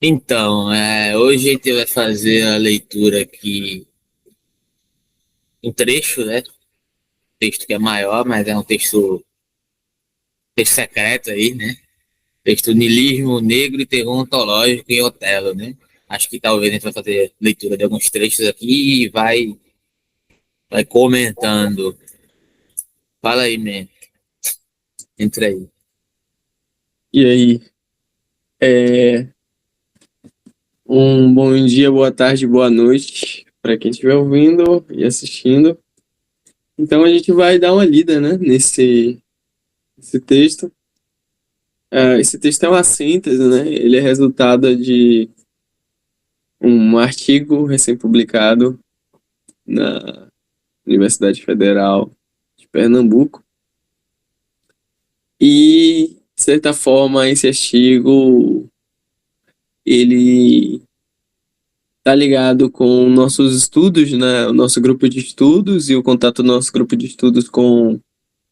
Então, hoje a gente vai fazer a leitura aqui, um trecho, né? Texto que é maior, mas é um texto secreto aí, né? Texto Niilismo Negro e Terror Ontológico em Otelo, né? Acho que talvez a gente vai fazer leitura de alguns trechos aqui e vai comentando. Fala aí, man. Entra aí. E aí, é, um bom dia, boa tarde, boa noite para quem estiver ouvindo e assistindo. Então a gente vai dar uma lida, né, nesse texto. Esse texto é uma síntese, né? Ele é resultado de um artigo recém-publicado na Universidade Federal de Pernambuco. E, de certa forma, esse artigo ele tá ligado com nossos estudos, né? O nosso grupo de estudos e o contato do nosso grupo de estudos com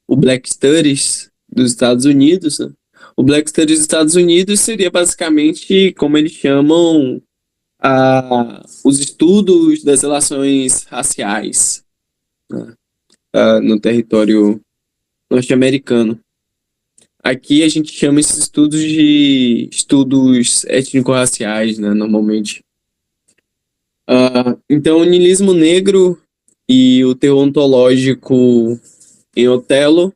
o Black Studies dos Estados Unidos, né? O Black Studies dos Estados Unidos seria basicamente como eles chamam os estudos das relações raciais, né? No território norte-americano. Aqui a gente chama esses estudos de estudos étnico-raciais, né, normalmente. Então, o niilismo negro e o terror ontológico em Otelo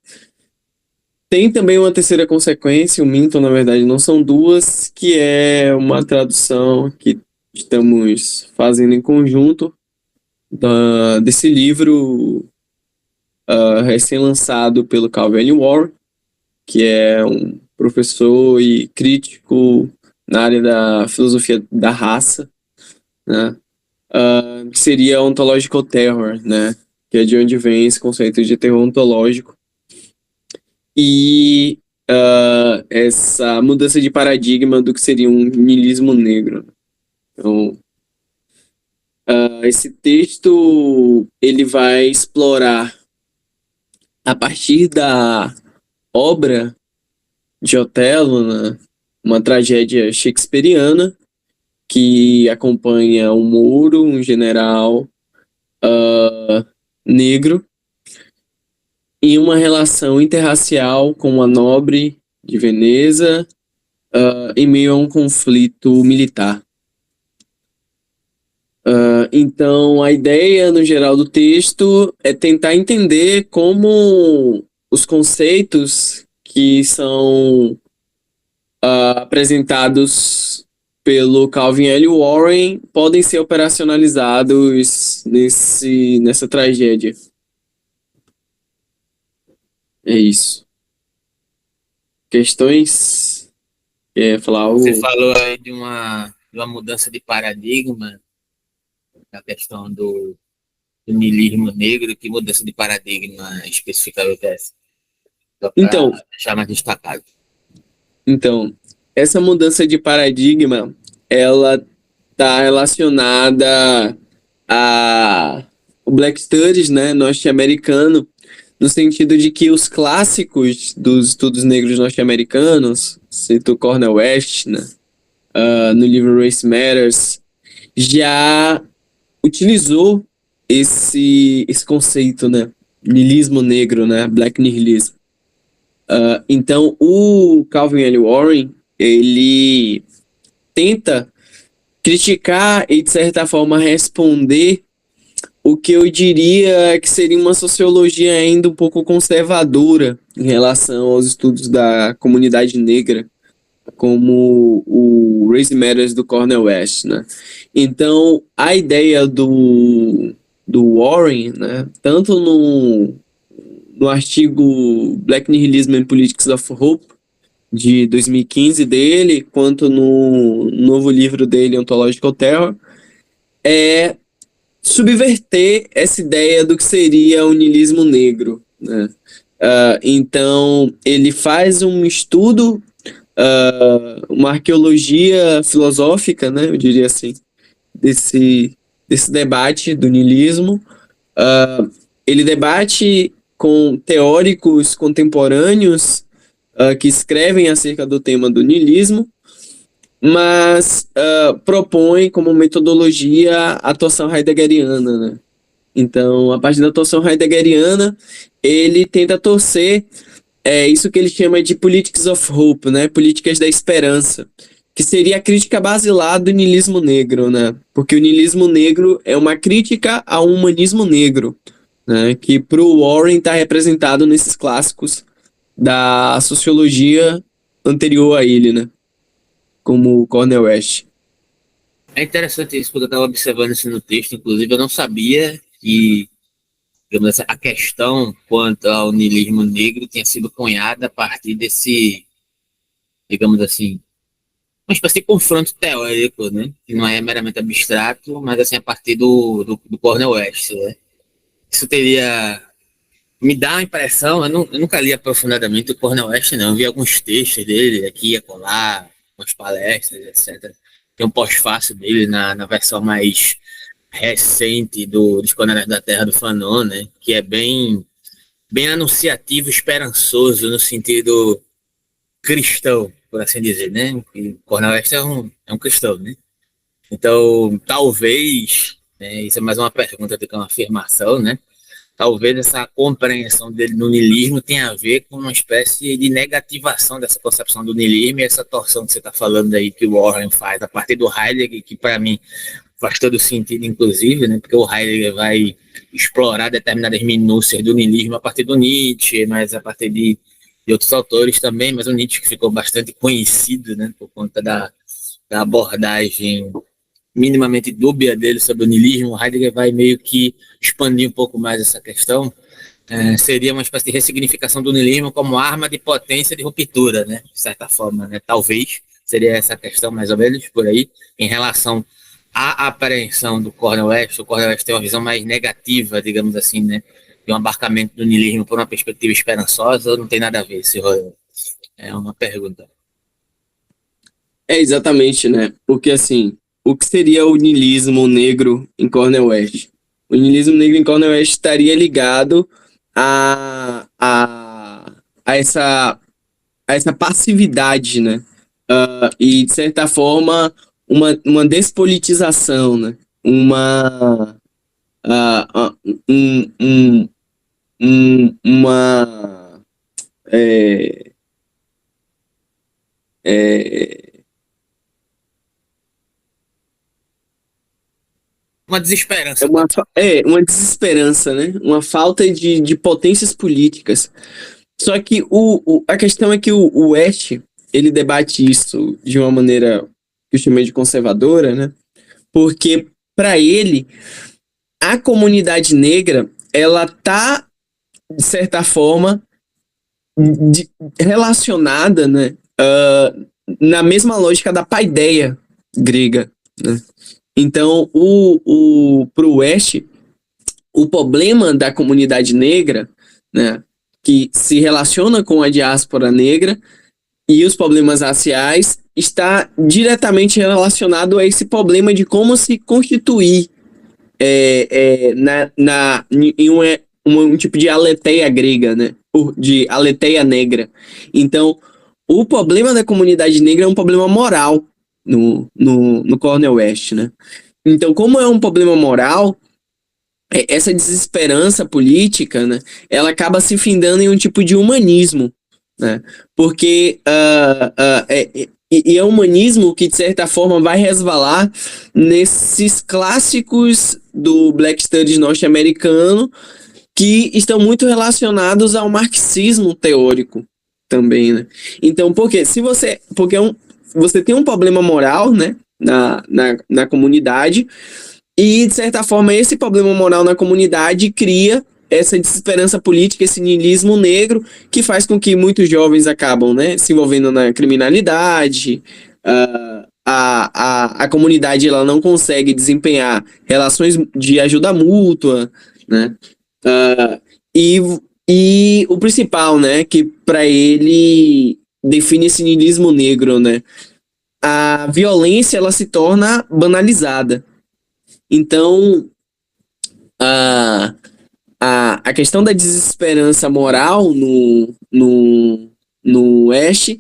tem também uma terceira consequência, o Minton, na verdade, não são duas, que é uma tradução que estamos fazendo em conjunto desse livro recém-lançado pelo Calvin Warren, que é um professor e crítico na área da filosofia da raça, né? Que seria ontological terror, né? Que é de onde vem esse conceito de terror ontológico. E essa mudança de paradigma do que seria um niilismo negro. Então, esse texto ele vai explorar a partir da obra de Otelo, né, uma tragédia shakespeariana que acompanha um Mouro, um general negro, em uma relação interracial com uma nobre de Veneza, em meio a um conflito militar. Então, a ideia, no geral, do texto é tentar entender como os conceitos que são apresentados pelo Calvin L. Warren podem ser operacionalizados nessa tragédia. É isso. Questões? Quer falar Você algo? falou aí de uma mudança de paradigma, a questão do niilismo negro, que mudança de paradigma especificamente é essa? Só para Então, deixar mais destacado. então, essa mudança de paradigma, ela está relacionada a o Black Studies, né, norte-americano, no sentido de que os clássicos dos estudos negros norte-americanos, cito Cornel West, né, no livro Race Matters, já utilizou esse conceito, né, niilismo negro, né, Black nihilism. Então, o Calvin L. Warren, ele tenta criticar e, de certa forma, responder o que eu diria que seria uma sociologia ainda um pouco conservadora em relação aos estudos da comunidade negra, como o Race Matters do Cornel West, né? Então, a ideia do Warren, né, tanto no artigo Black Nihilism and Politics of Hope, de 2015 dele, quanto no novo livro dele, Ontological Terror, é subverter essa ideia do que seria o niilismo negro, né? Então, ele faz um estudo, uma arqueologia filosófica, né, eu diria assim, desse debate do niilismo. Ele debate com teóricos contemporâneos que escrevem acerca do tema do niilismo, mas propõe como metodologia a atuação heideggeriana, né? Então, a partir da atuação heideggeriana, ele tenta torcer isso que ele chama de politics of hope, né? Políticas da esperança, que seria a crítica basilar do niilismo negro, né? Porque o niilismo negro é uma crítica ao humanismo negro, né? Que para o Warren está representado nesses clássicos da sociologia anterior a ele, né? Como Cornel West. É interessante isso, porque eu estava observando isso no texto, inclusive eu não sabia que, digamos assim, a questão quanto ao niilismo negro tinha sido cunhada a partir desse, digamos assim, uma espécie de confronto teórico, né? Que não é meramente abstrato, mas assim, a partir do Cornel West, né? Isso teria. Me dá a impressão, eu nunca li aprofundadamente o Cornel West, não. Eu vi alguns textos dele aqui e acolá, umas palestras, etc. Tem um pós-fácil dele na versão mais recente dos Conélios da Terra do Fanon, né? Que é bem anunciativo, esperançoso, no sentido cristão, por assim dizer, né? E Cornel West é um cristão, né? Então, talvez, né, isso é mais uma pergunta do que uma afirmação, né? Talvez essa compreensão dele no niilismo tenha a ver com uma espécie de negativação dessa concepção do niilismo e essa torção que você está falando aí que o Warren faz a partir do Heidegger, que para mim faz todo sentido, inclusive, né? Porque o Heidegger vai explorar determinadas minúcias do niilismo a partir do Nietzsche, mas a partir de outros autores também, mas o Nietzsche que ficou bastante conhecido, né? Por conta da abordagem minimamente dúbia dele sobre o niilismo. Heidegger vai meio que expandir um pouco mais essa questão. Seria uma espécie de ressignificação do niilismo como arma de potência de ruptura, né? De certa forma, né? Talvez seria essa questão mais ou menos por aí, em relação à apreensão do Cornel West. O Cornel West tem uma visão mais negativa, digamos assim, né? De um abarcamento do niilismo por uma perspectiva esperançosa, ou não tem nada a ver esse rolê? É uma pergunta. É exatamente, né? Porque assim, o que seria o niilismo negro em Cornel West? O niilismo negro em Cornel West estaria ligado a essa, a essa passividade, né? E, de certa forma, uma despolitização, né? Uma, ah, ah, um, um, uma, é, é, Uma é desesperança, uma, talvez. uma desesperança, né? Uma falta de potências políticas. Só que a questão é que o West, ele debate isso de uma maneira que eu chamei de conservadora, né? Porque, para ele, a comunidade negra, ela tá, de certa forma, relacionada, né? Na mesma lógica da paideia grega, né? Então, pro West, o problema da comunidade negra, né, que se relaciona com a diáspora negra e os problemas raciais, está diretamente relacionado a esse problema de como se constituir em um tipo de aletheia grega, né, de aletheia negra. Então, o problema da comunidade negra é um problema moral no Cornel West, né? Então, como é um problema moral, essa desesperança política, né, ela acaba se findando em um tipo de humanismo, né, porque é um humanismo que, de certa forma, vai resvalar nesses clássicos do Black Studies norte-americano que estão muito relacionados ao marxismo teórico também, né? Então, você tem um problema moral, né, na comunidade, e, de certa forma, esse problema moral na comunidade cria essa desesperança política, esse niilismo negro, que faz com que muitos jovens acabam, né, se envolvendo na criminalidade. A comunidade ela não consegue desempenhar relações de ajuda mútua, né? Uh, e, e o principal, né, que para ele define esse niilismo negro, né? A violência ela se torna banalizada. Então, a questão da desesperança moral no Oeste,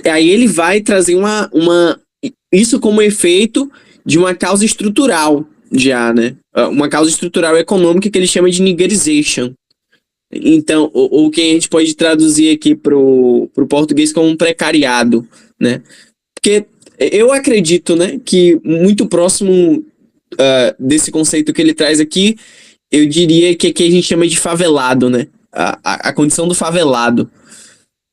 aí ele vai trazer isso como efeito de uma causa estrutural já, né? Uma causa estrutural econômica que ele chama de niggerization. Então, o que a gente pode traduzir aqui pro português como um precariado, né? Porque eu acredito, né, que muito próximo desse conceito que ele traz aqui, eu diria que aqui a gente chama de favelado, né? A condição do favelado.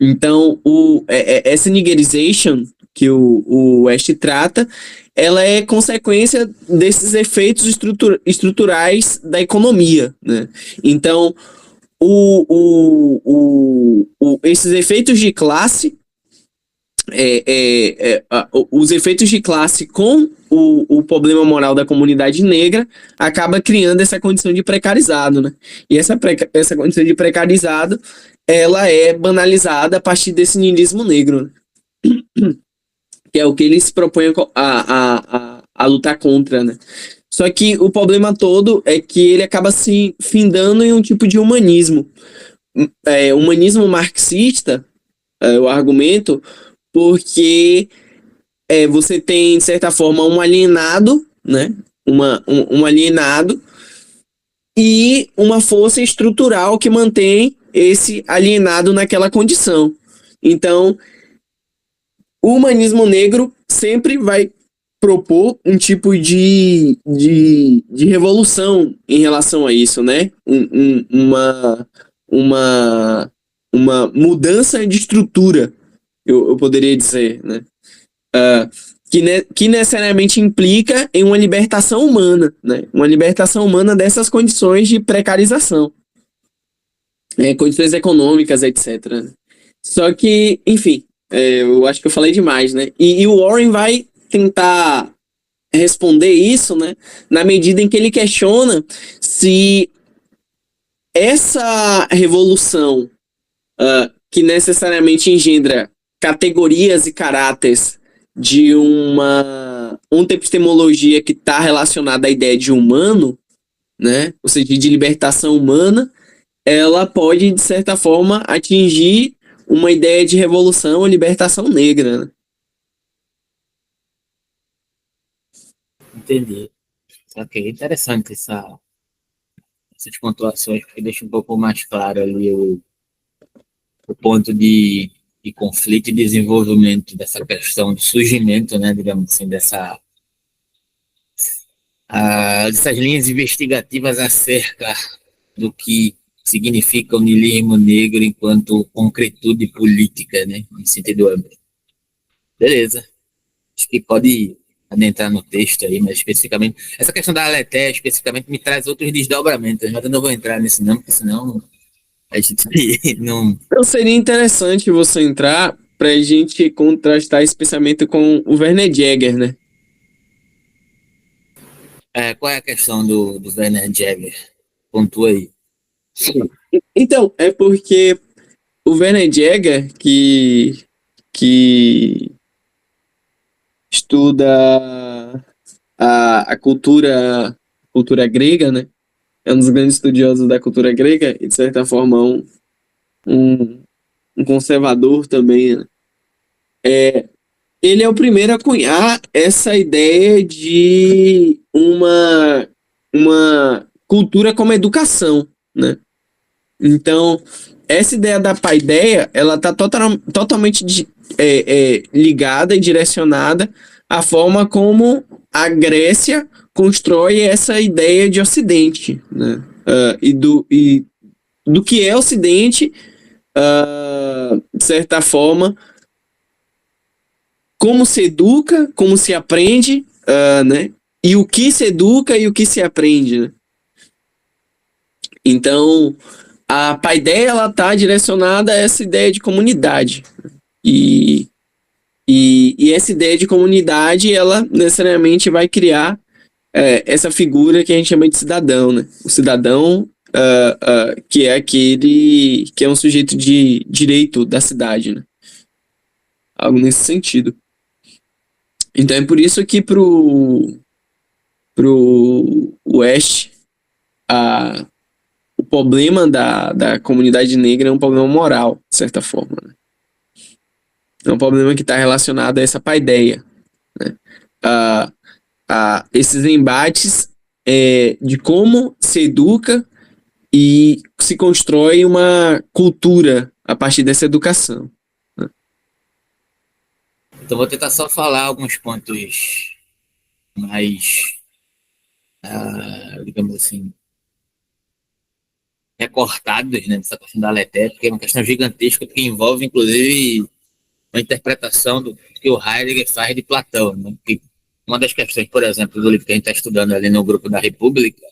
Então, essa niggerization que o West trata, ela é consequência desses efeitos estruturais da economia, né? Então, esses efeitos de classe, os efeitos de classe com o problema moral da comunidade negra acaba criando essa condição de precarizado, né? E essa condição de precarizado, ela é banalizada a partir desse niilismo negro, né? Que é o que ele se propõe a lutar contra, né? Só que o problema todo é que ele acaba se findando em um tipo de humanismo. Humanismo marxista, o argumento, porque você tem, de certa forma, um alienado, né? Um alienado e uma força estrutural que mantém esse alienado naquela condição. Então, o humanismo negro sempre vai propor um tipo de revolução em relação a isso, né? Uma mudança de estrutura, eu poderia dizer, né? Que necessariamente implica em uma libertação humana, né? Uma libertação humana dessas condições de precarização, condições econômicas, etc. Só que, enfim, eu acho que eu falei demais, né? E o Warren vai tentar responder isso, né? Na medida em que ele questiona se essa revolução que necessariamente engendra categorias e caráteres de uma epistemologia que está relacionada à ideia de humano, né? Ou seja, de libertação humana, ela pode, de certa forma, atingir uma ideia de revolução ou libertação negra, né? Entendi. Ok, interessante essas pontuações, porque deixa um pouco mais claro ali o ponto de conflito e desenvolvimento dessa questão de surgimento, né, digamos assim, dessas linhas investigativas acerca do que significa o niilismo negro enquanto concretude política, né, em sentido amplo. Beleza. Acho que pode adentrar no texto aí, mas especificamente, essa questão da Aletheia especificamente me traz outros desdobramentos, mas eu não vou entrar nisso não, porque senão a gente não... Então seria interessante você entrar para a gente contrastar esse pensamento com o Werner Jäger, né? Qual é a questão do Werner Jäger? Pontua aí. Então, é porque o Werner Jäger, que estuda a cultura grega, né? É um dos grandes estudiosos da cultura grega e, de certa forma, um conservador também, né? Ele é o primeiro a cunhar essa ideia de uma cultura como educação, né? Então, essa ideia da paideia, ela está totalmente ligada e direcionada à forma como a Grécia constrói essa ideia de Ocidente, né? E do que é Ocidente, de certa forma, como se educa, como se aprende, né? E o que se educa e o que se aprende, né? Então, a paideia, ela está direcionada a essa ideia de comunidade. E essa ideia de comunidade, ela necessariamente vai criar essa figura que a gente chama de cidadão, né? O cidadão que é aquele que é um sujeito de direito da cidade, né? Algo nesse sentido. Então é por isso que pro West o problema da comunidade negra é um problema moral, de certa forma, né? É um problema que está relacionado a essa paideia, né? A esses embates de como se educa e se constrói uma cultura a partir dessa educação. Então vou tentar só falar alguns pontos mais, digamos assim, recortados, né, dessa questão da Aletheia, porque é uma questão gigantesca que envolve, inclusive, uma interpretação do que o Heidegger faz de Platão. Né? Que uma das questões, por exemplo, do livro que a gente está estudando ali no grupo da República,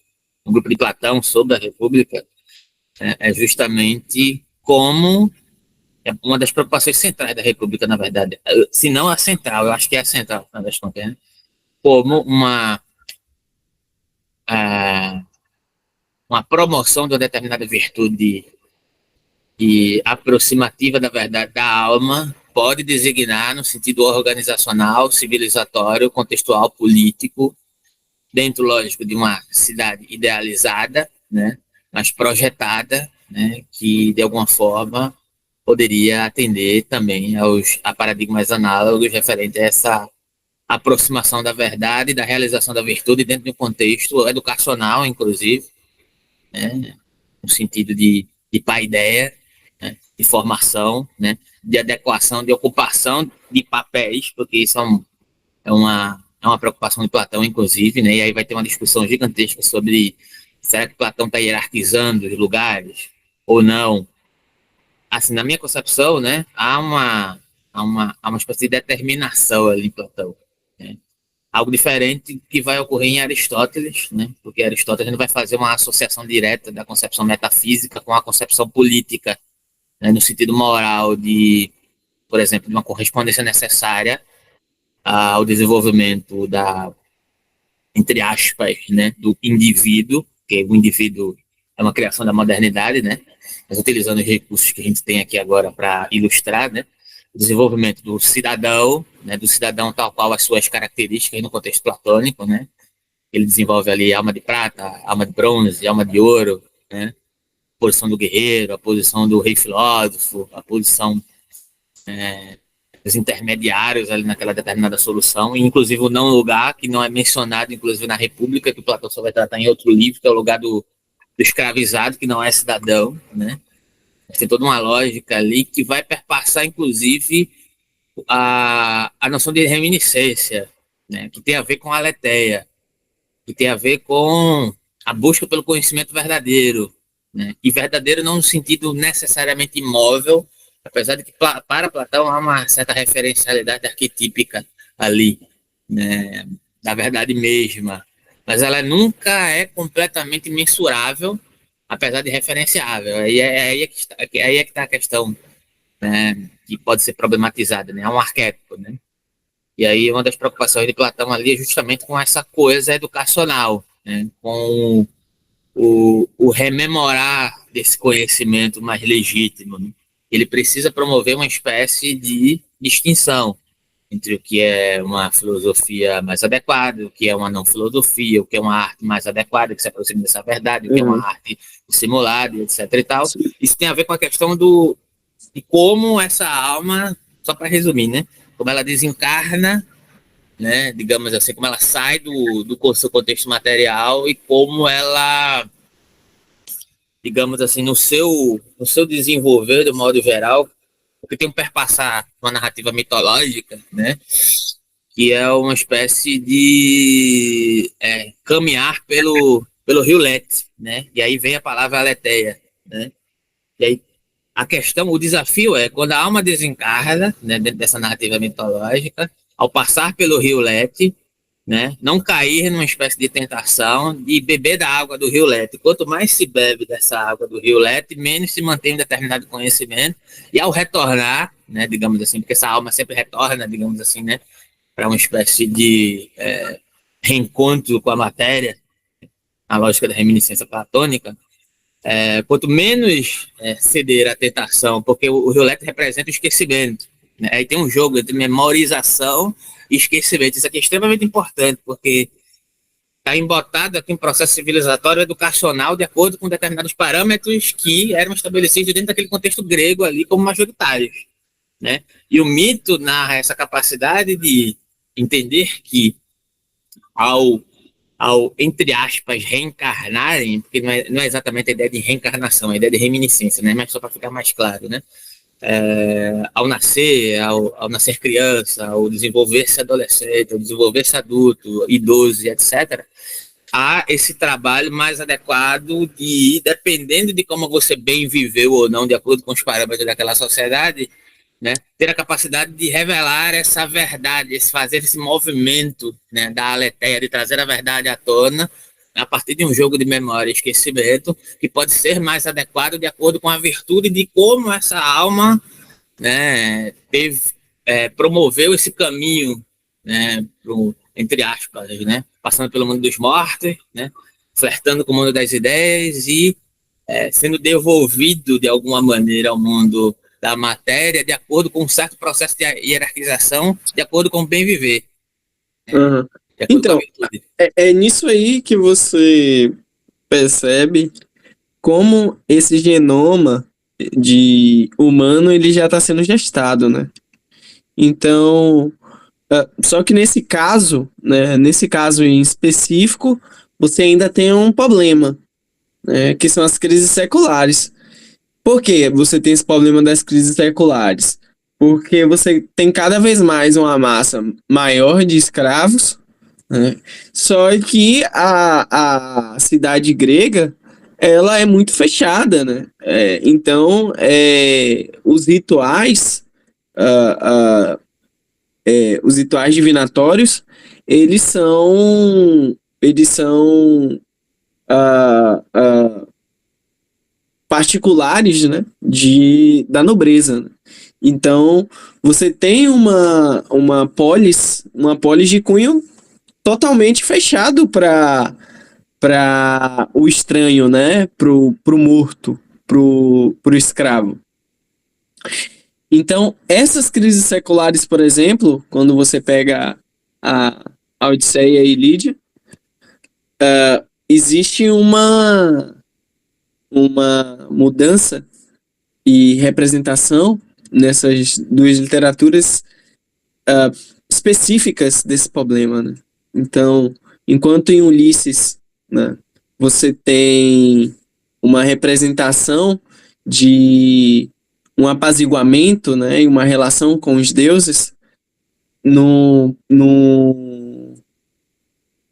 no grupo de Platão sobre a República, é justamente como é uma das preocupações centrais da República, na verdade, se não a central, eu acho que é a central, na das contas, né? Como ah, uma promoção de uma determinada virtude e aproximativa da verdade da alma pode designar no sentido organizacional, civilizatório, contextual, político, dentro, lógico, de uma cidade idealizada, né, mas projetada, né, que de alguma forma poderia atender também a paradigmas análogos referentes a essa aproximação da verdade, da realização da virtude dentro de um contexto educacional, inclusive, né, no sentido de paideia, né, de formação, né, de adequação, de ocupação de papéis, porque isso é uma preocupação de Platão, inclusive, né, e aí vai ter uma discussão gigantesca sobre será que Platão está hierarquizando os lugares ou não. Assim, na minha concepção, né, há uma espécie de determinação ali em Platão, né? Algo diferente que vai ocorrer em Aristóteles, né? Porque Aristóteles não vai fazer uma associação direta da concepção metafísica com a concepção política, né? No sentido moral de, por exemplo, de uma correspondência necessária ao desenvolvimento da, entre aspas, né, do indivíduo, que o indivíduo é uma criação da modernidade, né? Mas utilizando os recursos que a gente tem aqui agora para ilustrar, né? O desenvolvimento do cidadão, né? Do cidadão tal qual as suas características no contexto platônico, né? Ele desenvolve ali alma de prata, alma de bronze, alma de ouro, né? A posição do guerreiro, a posição do rei filósofo, a posição dos intermediários ali naquela determinada solução, e inclusive o não lugar, que não é mencionado, inclusive na República, que o Platão só vai tratar em outro livro, que é o lugar do escravizado, que não é cidadão, né? Tem toda uma lógica ali que vai perpassar, inclusive, a noção de reminiscência, né? Que tem a ver com a aletheia, que tem a ver com a busca pelo conhecimento verdadeiro, né? E verdadeiro não no sentido necessariamente imóvel, apesar de que para Platão há uma certa referencialidade arquetípica ali, né? Da verdade mesma, mas ela nunca é completamente mensurável, apesar de referenciável. Aí é que está a questão, né? Que pode ser problematizada, né? É um arquétipo, né? E aí uma das preocupações de Platão ali é justamente com essa coisa educacional, né? Com o rememorar desse conhecimento mais legítimo, né? Ele precisa promover uma espécie de distinção entre o que é uma filosofia mais adequada, o que é uma não filosofia, o que é uma arte mais adequada, que se aproxima dessa verdade, o que é uma arte dissimulada, etc. e tal. Isso tem a ver com a questão de como essa alma, só para resumir, né? Como ela desencarna, né? Digamos assim, como ela sai do seu contexto material e como ela, digamos assim, no seu desenvolver, do modo geral, porque tem um perpassar uma narrativa mitológica, né? Que é uma espécie de caminhar pelo rio Lete, né? E aí vem a palavra aletheia, né? E aí a questão, o desafio é quando a alma desencarna, né, dentro dessa narrativa mitológica, ao passar pelo rio Lete, né, não cair numa espécie de tentação de beber da água do rio Lete. Quanto mais se bebe dessa água do rio Lete, menos se mantém um determinado conhecimento. E ao retornar, né, digamos assim, porque essa alma sempre retorna, digamos assim, né, para uma espécie de reencontro com a matéria, a lógica da reminiscência platônica, quanto menos ceder à tentação, porque o Violeta representa o esquecimento. Né? Aí tem um jogo entre memorização e esquecimento. Isso aqui é extremamente importante, porque está embotado aqui um processo civilizatório educacional de acordo com determinados parâmetros que eram estabelecidos dentro daquele contexto grego ali como majoritários. né? E o mito narra essa capacidade de entender que ao, ao entre aspas, reencarnarem, porque não é exatamente a ideia de reencarnação, é a ideia de reminiscência, né? Mas só para ficar mais claro, né? Ao nascer criança, ao desenvolver-se adolescente, ao desenvolver-se adulto, idoso, etc., há esse trabalho mais adequado de, dependendo de como você bem viveu ou não, de acordo com os parâmetros daquela sociedade, né, ter a capacidade de revelar essa verdade, fazer esse movimento, né, da aletheia, de trazer a verdade à tona, a partir de um jogo de memória e esquecimento, que pode ser mais adequado de acordo com a virtude de como essa alma, né, promoveu esse caminho, né, entre aspas, né, passando pelo mundo dos mortos, né, flertando com o mundo das ideias e sendo devolvido de alguma maneira ao mundo da matéria de acordo com um certo processo de hierarquização, de acordo com o bem viver, Uhum. de acordo com a Então, virtude. é nisso aí que você percebe como esse genoma de humano ele já está sendo gestado, né? Então, só que nesse caso, né, nesse caso em específico, você ainda tem um problema, né, que são as crises seculares. Por que você tem esse problema das crises seculares? Porque você tem cada vez mais uma massa maior de escravos, né? Só que a cidade grega ela é muito fechada, né? Então, ah, os rituais divinatórios, eles são ah, ah, particulares, né, da nobreza, né? Então, você tem uma polis de cunho totalmente fechado para o estranho, né, pro morto, pro escravo. Então, essas crises seculares, por exemplo, quando você pega a Odisseia e Lídia, existe uma mudança e representação nessas duas literaturas específicas desse problema, né? Então, enquanto em Ulisses, né, você tem uma representação de um apaziguamento, né, e uma relação com os deuses,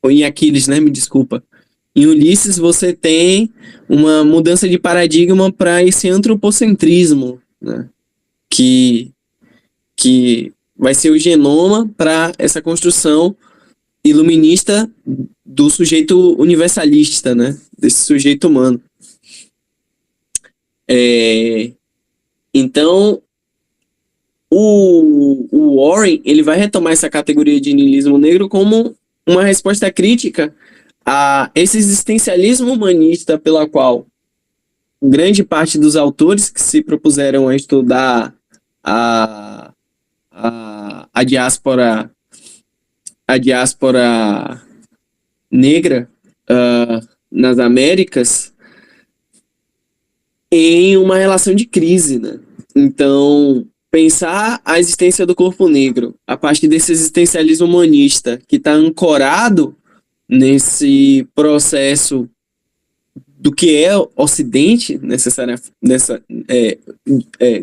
em Aquiles, né, me desculpa. Em Ulisses você tem uma mudança de paradigma para esse antropocentrismo, né, que vai ser o genoma para essa construção iluminista do sujeito universalista, né, desse sujeito humano. Então, o Warren ele vai retomar essa categoria de niilismo negro como uma resposta crítica a esse existencialismo humanista pela qual grande parte dos autores que se propuseram a estudar a diáspora negra nas Américas em uma relação de crise, né? Então, pensar a existência do corpo negro a partir desse existencialismo humanista que está ancorado nesse processo do que é Ocidente,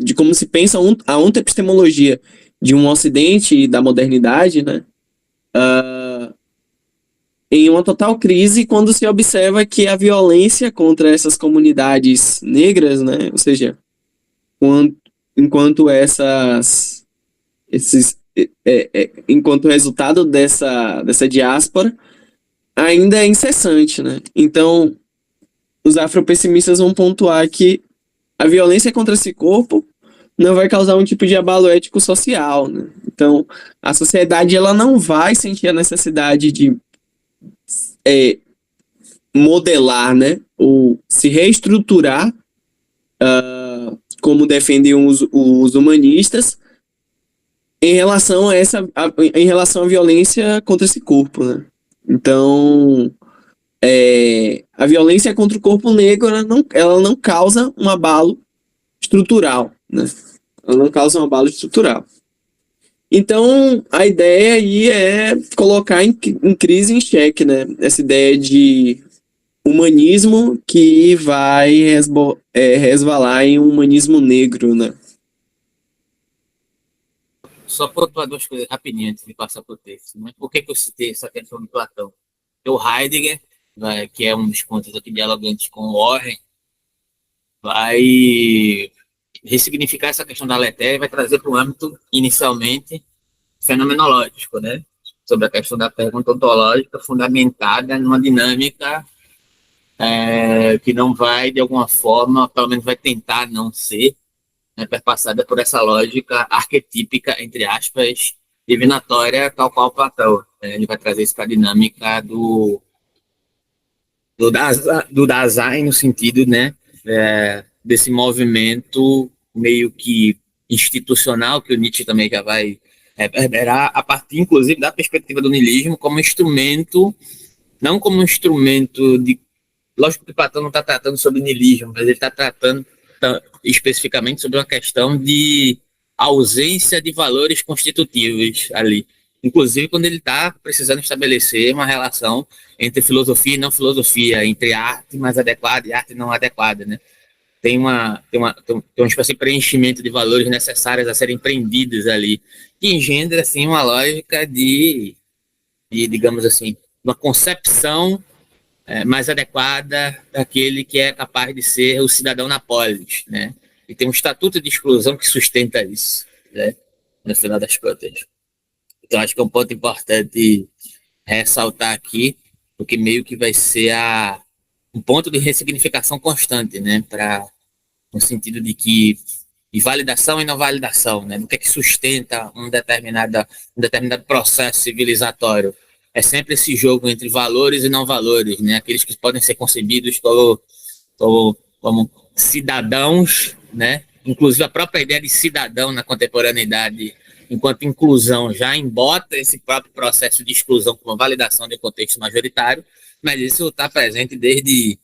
de como se pensa a ontoepistemologia de um Ocidente e da modernidade, né? Em uma total crise quando se observa que a violência contra essas comunidades negras, né? Ou seja, enquanto enquanto resultado dessa diáspora ainda é incessante, né? Então, os afropessimistas vão pontuar que a violência contra esse corpo não vai causar um tipo de abalo ético social, né? Então, a sociedade ela não vai sentir a necessidade de modelar, né? Ou se reestruturar, como defendem os humanistas, em relação à violência contra esse corpo, né? Então, a violência contra o corpo negro ela não causa um abalo estrutural, né? ela não causa um abalo estrutural. Então, a ideia aí é colocar em crise em xeque, né? Essa ideia de humanismo que vai resvalar em um humanismo negro, né? Só pontuar duas coisas rapidinho antes de passar para o texto. Né? Por que eu citei essa questão de Platão? O Heidegger, né, que é um dos pontos aqui dialogantes com o Warren, vai ressignificar essa questão da letéria e vai trazer para o âmbito, inicialmente, fenomenológico, né? Sobre a questão da pergunta ontológica fundamentada numa dinâmica que não vai, de alguma forma, pelo menos vai tentar não ser, né, perpassada por essa lógica arquetípica, entre aspas, divinatória, tal qual Platão. Ele vai trazer isso para a dinâmica do Dasein, no sentido, né, desse movimento meio que institucional, que o Nietzsche também já vai reverberar, a partir, inclusive, da perspectiva do niilismo como instrumento, não como um instrumento de... Lógico que Platão não está tratando sobre niilismo, mas ele está tratando especificamente sobre uma questão de ausência de valores constitutivos ali. Inclusive quando ele está precisando estabelecer uma relação entre filosofia e não filosofia, entre arte mais adequada e arte não adequada, né? Tem uma espécie de preenchimento de valores necessários a serem prendidos ali, que engendra, assim, uma lógica digamos assim, uma concepção mais adequada daquele que é capaz de ser o cidadão na polis, né? E tem um estatuto de exclusão que sustenta isso, né? No final das contas. Então, acho que é um ponto importante ressaltar aqui, porque meio que vai ser um ponto de ressignificação constante, né? No sentido de que de validação e não validação, né? Do que é que sustenta um determinado processo civilizatório. É sempre esse jogo entre valores e não valores, né? Aqueles que podem ser concebidos como cidadãos, né? Inclusive a própria ideia de cidadão na contemporaneidade, enquanto inclusão, já embota esse próprio processo de exclusão como validação de um contexto majoritário, mas isso está presente desde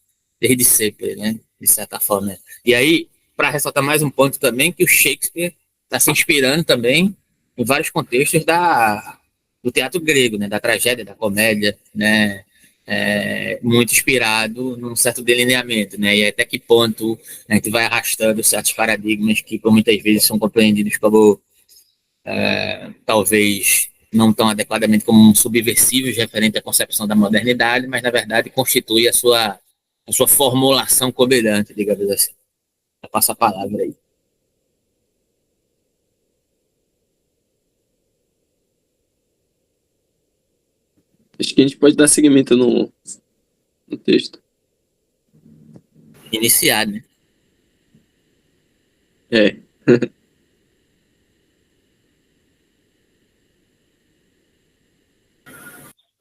sempre, né? De certa forma. E aí, para ressaltar mais um ponto também, que o Shakespeare está se inspirando também em vários contextos do teatro grego, né? Da tragédia, da comédia, né? Muito inspirado num certo delineamento, né? E até que ponto a gente vai arrastando certos paradigmas que, por muitas vezes, são compreendidos como talvez não tão adequadamente como subversivos referente à concepção da modernidade, mas, na verdade, constitui a sua formulação coberante, digamos assim. Eu passo a palavra aí. Acho que a gente pode dar seguimento no texto. Iniciar, né? É.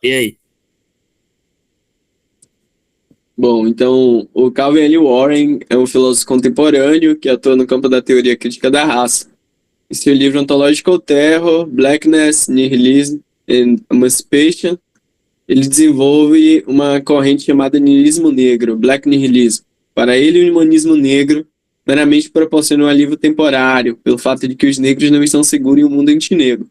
E aí? Bom, então, o Calvin L. Warren é um filósofo contemporâneo que atua no campo da teoria crítica da raça. Em seu livro Ontological Terror, Blackness, Nihilism and Emancipation, ele desenvolve uma corrente chamada niilismo negro, Black Nihilism. Para ele, o humanismo negro meramente proporciona um alívio temporário, pelo fato de que os negros não estão seguros em um mundo antinegro.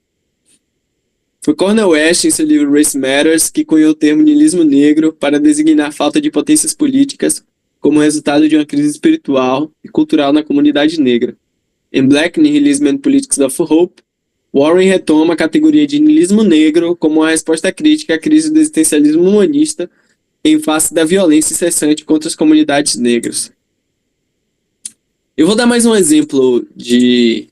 Foi Cornel West, em seu livro Race Matters, que cunhou o termo niilismo negro para designar a falta de potências políticas como resultado de uma crise espiritual e cultural na comunidade negra. Em Black Nihilism and Politics of Hope, Warren retoma a categoria de niilismo negro como uma resposta crítica à crise do existencialismo humanista em face da violência incessante contra as comunidades negras. Eu vou dar mais um exemplo de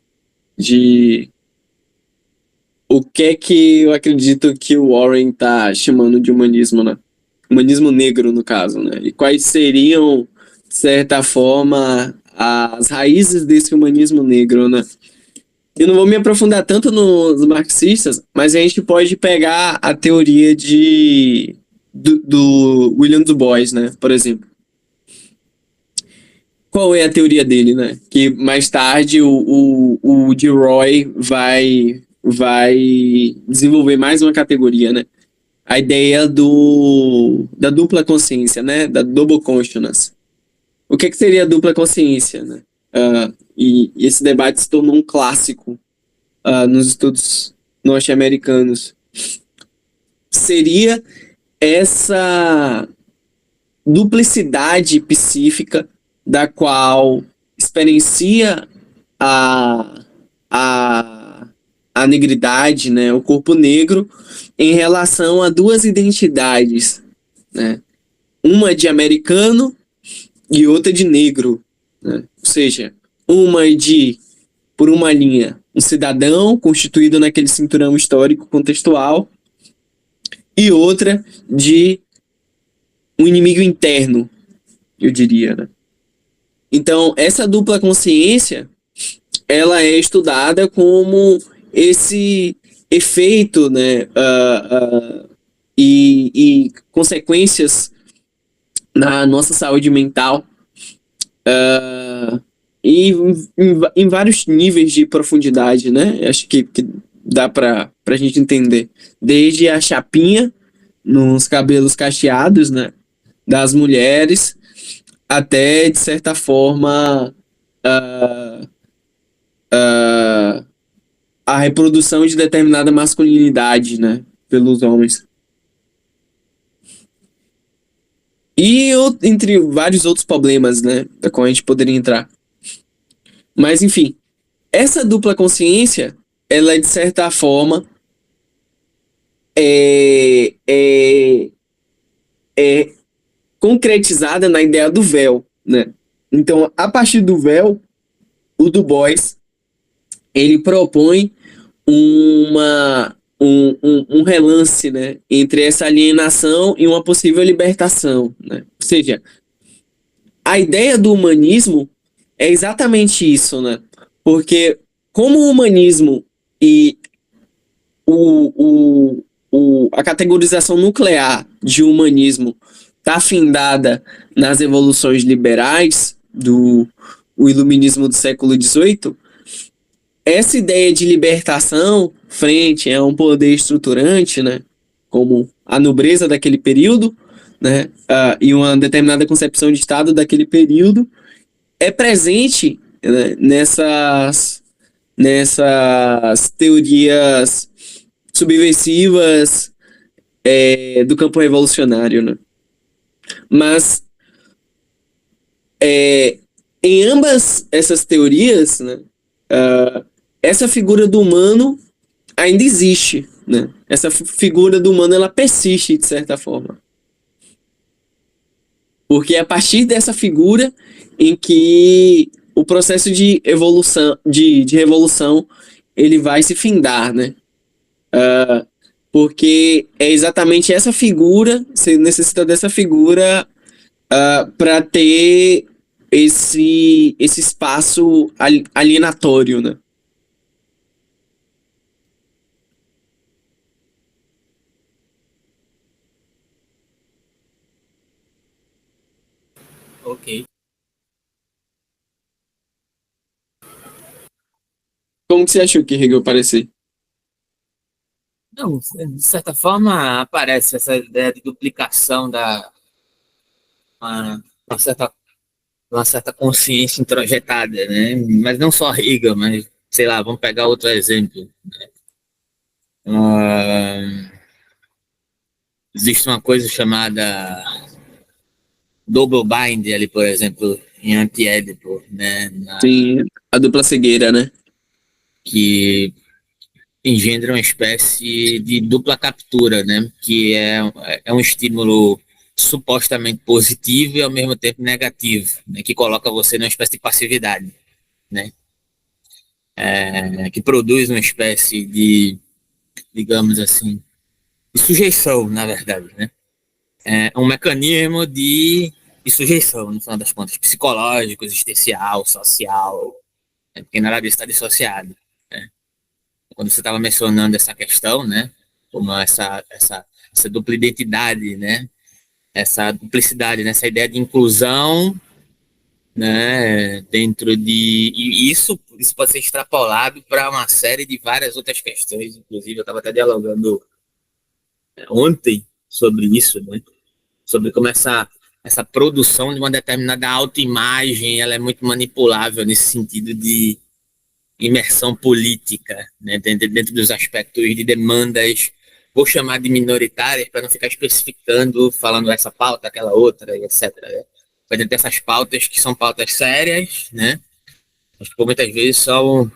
o que é que eu acredito que o Warren está chamando de humanismo, né? Humanismo negro, no caso, né? E quais seriam, de certa forma, as raízes desse humanismo negro, né? Eu não vou me aprofundar tanto nos marxistas, mas a gente pode pegar a teoria do William Du Bois, né? Por exemplo. Qual é a teoria dele, né? Que mais tarde o DeRoy vai desenvolver mais uma categoria, né? A ideia da dupla consciência, né? Da double consciousness. O que seria a dupla consciência, né? E esse debate se tornou um clássico nos estudos norte-americanos. Seria essa duplicidade psíquica da qual experiencia a, a, a negridade, né, o corpo negro, em relação a duas identidades, né, uma de americano e outra de negro, né? Ou seja, uma de, por uma linha, um cidadão constituído naquele cinturão histórico contextual, e outra de um inimigo interno, eu diria, né? Então, essa dupla consciência, ela é estudada como esse efeito, né, e consequências na nossa saúde mental, e em vários níveis de profundidade, né? Acho que dá para a gente entender. Desde a chapinha nos cabelos cacheados, né, das mulheres, até, de certa forma, a reprodução de determinada masculinidade, né, pelos homens. E entre vários outros problemas, né, da qual a gente poderia entrar. Mas, enfim, essa dupla consciência, ela é, de certa forma, é, é, é concretizada na ideia do véu, né? Então, a partir do véu, o Du Bois, ele propõe um relance, né, entre essa alienação e uma possível libertação, né? Ou seja, a ideia do humanismo é exatamente isso, né? Porque como o humanismo e a categorização nuclear de humanismo está afindada nas evoluções liberais do o iluminismo do século XVIII, essa ideia de libertação frente a um poder estruturante, né, como a nobreza daquele período, né, e uma determinada concepção de Estado daquele período, é presente, né, nessas teorias subversivas do campo revolucionário, né? Mas em ambas essas teorias, né, essa figura do humano ainda existe, né? Essa figura do humano, ela persiste de certa forma, porque é a partir dessa figura em que o processo de evolução, de revolução, ele vai se findar, né? Porque é exatamente essa figura, você necessita dessa figura para ter esse espaço alienatório, né? Ok. Como que você achou que Hegel aparecer? Não, de certa forma aparece essa ideia de duplicação da uma certa, uma certa consciência introjetada, né? Mas não só Hegel, mas sei lá, vamos pegar outro exemplo. Ah, existe uma coisa chamada double bind ali, por exemplo, em Antiédipo, né? Sim, a dupla cegueira, né? Que engendra uma espécie de dupla captura, né? Que é um estímulo supostamente positivo e ao mesmo tempo negativo, né? Que coloca você numa espécie de passividade, né? Que produz uma espécie de, digamos assim, de sujeição, na verdade, né? É um mecanismo de sujeição, no final das contas, psicológico, existencial, social, né? Porque nada disso está dissociado, né? Quando você estava mencionando essa questão, né? Como essa dupla identidade, né? Essa duplicidade, né? Essa ideia de inclusão, né? Dentro de... E isso pode ser extrapolado para uma série de várias outras questões, inclusive eu estava até dialogando ontem sobre isso, né? Sobre como essa produção de uma determinada autoimagem, ela é muito manipulável nesse sentido de imersão política, né, dentro dos aspectos de demandas, vou chamar de minoritárias, para não ficar especificando, falando essa pauta, aquela outra, e etc. Né? Mas dentro dessas pautas que são pautas sérias, né, mas que muitas vezes são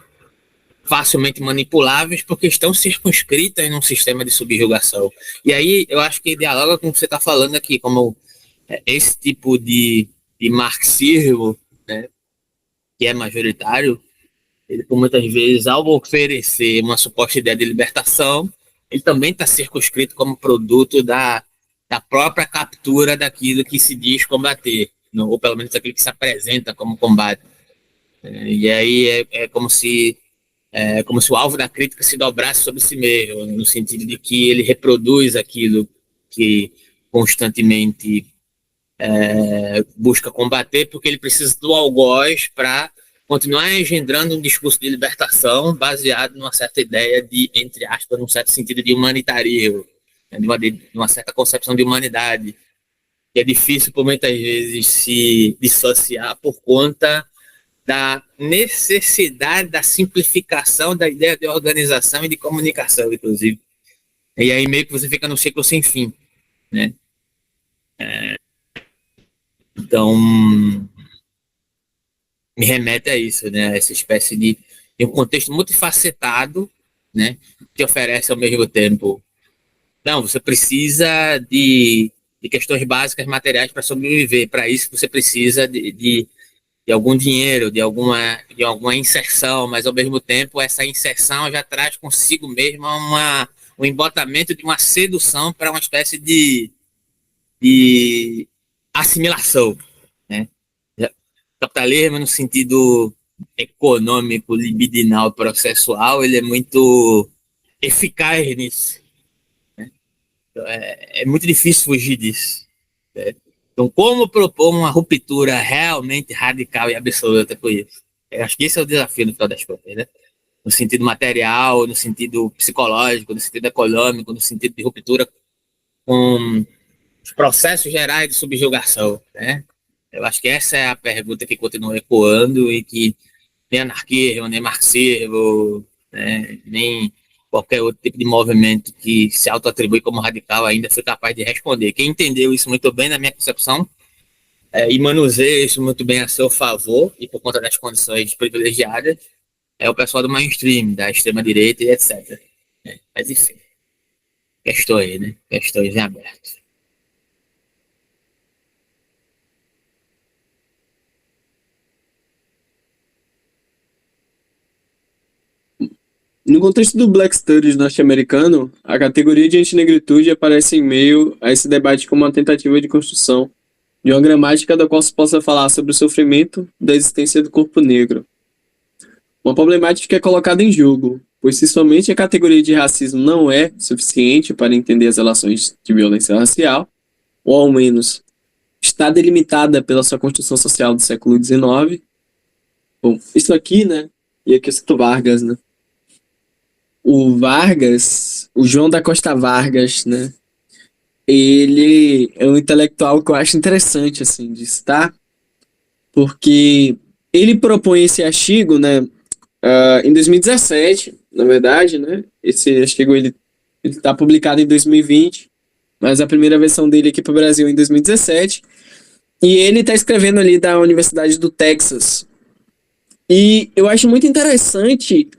facilmente manipuláveis porque estão circunscritas num sistema de subjugação. E aí eu acho que dialoga com o que você está falando aqui, como esse tipo de marxismo, né, que é majoritário, ele, por muitas vezes, ao oferecer uma suposta ideia de libertação, ele também está circunscrito como produto da própria captura daquilo que se diz combater, ou pelo menos aquilo que se apresenta como combate. E aí é como se o alvo da crítica se dobrasse sobre si mesmo, no sentido de que ele reproduz aquilo que constantemente busca combater, porque ele precisa do algoz para continuar engendrando um discurso de libertação baseado numa certa ideia de, entre aspas, num certo sentido de humanitarismo, né, de uma certa concepção de humanidade, que é difícil por muitas vezes se dissociar por conta da necessidade da simplificação da ideia de organização e de comunicação, inclusive. E aí meio que você fica num ciclo sem fim, né? Então, me remete a isso, né? Essa espécie de um contexto multifacetado, né? Que oferece ao mesmo tempo. Não, você precisa de questões básicas materiais para sobreviver. Para isso, você precisa de algum dinheiro, de alguma inserção, mas ao mesmo tempo, essa inserção já traz consigo mesmo um embotamento de uma sedução para uma espécie de assimilação, né? Capitalismo no sentido econômico, libidinal, processual, ele é muito eficaz nisso. Né? Então, é muito difícil fugir disso. Né? Então, como propor uma ruptura realmente radical e absoluta com isso? Eu acho que esse é o desafio no final das contas, né? No sentido material, no sentido psicológico, no sentido econômico, no sentido de ruptura com os processos gerais de subjugação, né? Eu acho que essa é a pergunta que continua ecoando e que nem anarquismo, nem marxismo, né, nem qualquer outro tipo de movimento que se autoatribui como radical ainda foi capaz de responder. Quem entendeu isso muito bem, na minha concepção, e manuseia isso muito bem a seu favor e por conta das condições privilegiadas, é o pessoal do mainstream, da extrema-direita e etc. Mas enfim, questões, né? Questões em aberto. No contexto do Black Studies norte-americano, a categoria de antinegritude aparece em meio a esse debate como uma tentativa de construção de uma gramática da qual se possa falar sobre o sofrimento da existência do corpo negro. Uma problemática que é colocada em jogo, pois se somente a categoria de racismo não é suficiente para entender as relações de violência racial, ou ao menos está delimitada pela sua construção social do século XIX. Bom, isso aqui, né? E aqui eu cito Vargas, né? O Vargas, o João da Costa Vargas, né? Ele é um intelectual que eu acho interessante, assim, de citar, porque ele propõe esse artigo, né? Em 2017, na verdade, né? Esse artigo ele está publicado em 2020, mas a primeira versão dele aqui para o Brasil é em 2017. E ele está escrevendo ali da Universidade do Texas. E eu acho muito interessante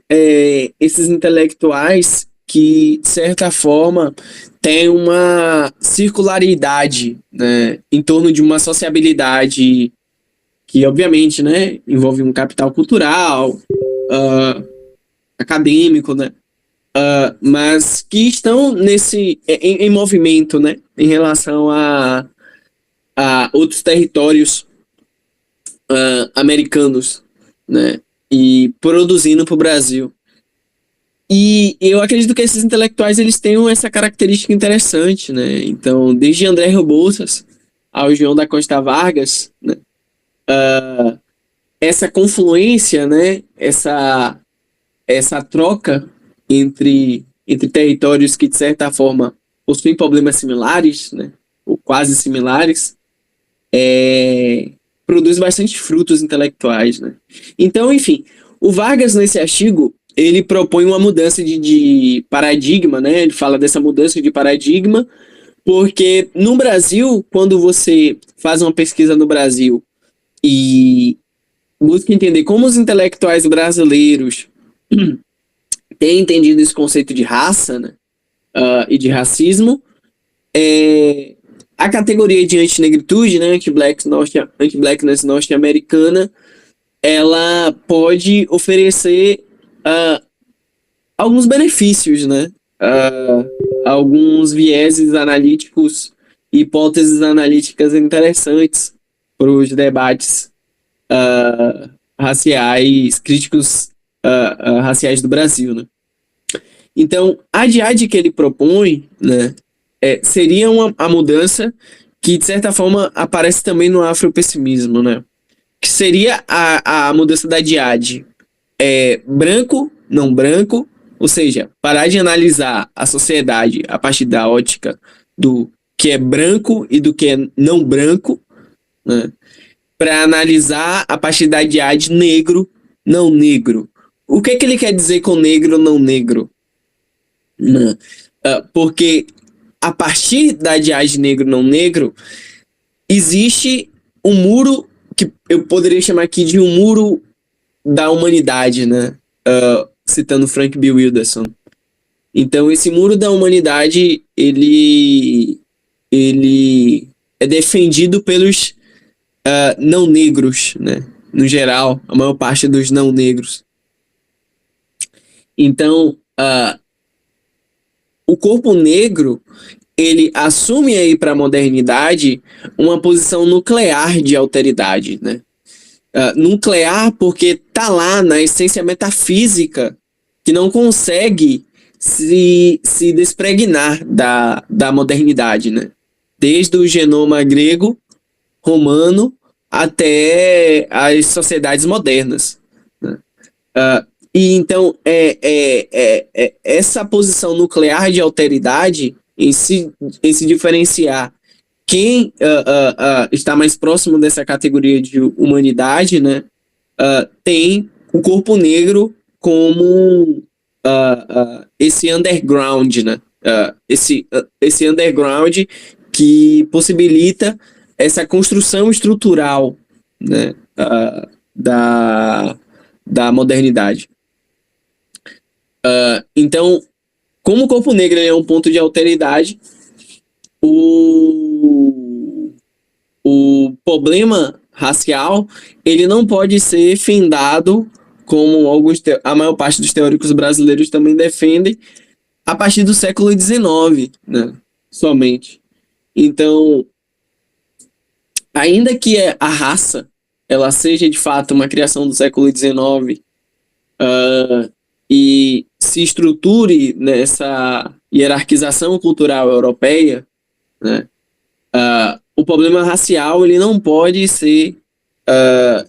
esses intelectuais que, de certa forma, têm uma circularidade, né, em torno de uma sociabilidade que, obviamente, né, envolve um capital cultural, acadêmico, né, mas que estão em movimento, né, em relação a outros territórios americanos, né, e produzindo para o Brasil. E eu acredito que esses intelectuais eles tenham essa característica interessante, né? Então, desde André Rebouças ao João da Costa Vargas, né, essa confluência, né, essa troca entre territórios que, de certa forma, possuem problemas similares, né, ou quase similares, produz bastante frutos intelectuais, né? Então, enfim, o Vargas, nesse artigo, ele propõe uma mudança de paradigma, né? Ele fala dessa mudança de paradigma, porque no Brasil, quando você faz uma pesquisa no Brasil e busca entender como os intelectuais brasileiros têm entendido esse conceito de raça, né? E de racismo, a categoria de antinegritude, né, anti-blackness norte-americana, ela pode oferecer alguns benefícios, né, alguns vieses analíticos, hipóteses analíticas interessantes para os debates raciais, críticos raciais do Brasil, né. Então, a diade que ele propõe, né, seria a mudança que, de certa forma, aparece também no afropessimismo, né? Que seria a mudança da diade. Branco, não branco, ou seja, parar de analisar a sociedade a partir da ótica do que é branco e do que é não branco, né? Para analisar a partir da diade negro, não negro. O que ele quer dizer com negro, não negro? Né? Porque a partir da diade negro não negro, existe um muro que eu poderia chamar aqui de um muro da humanidade, né? Citando Frank B. Wilderson. Então, esse muro da humanidade, ele é defendido pelos não negros, né? No geral, a maior parte dos não negros. Então, o corpo negro, ele assume aí para a modernidade uma posição nuclear de alteridade, né? Nuclear porque tá lá na essência metafísica que não consegue se despregnar da modernidade, né? Desde o genoma grego, romano, até as sociedades modernas, né? E então, essa posição nuclear de alteridade em se diferenciar quem está mais próximo dessa categoria de humanidade, né, tem o corpo negro como esse underground, né, esse underground que possibilita essa construção estrutural, né, da modernidade. Então, como o corpo negro é um ponto de alteridade, o problema racial ele não pode ser findado, como a maior parte dos teóricos brasileiros também defendem, a partir do século XIX, né? Somente. Então, ainda que a raça ela seja de fato uma criação do século XIX, e se estruture nessa hierarquização cultural europeia, né? O problema racial ele não pode ser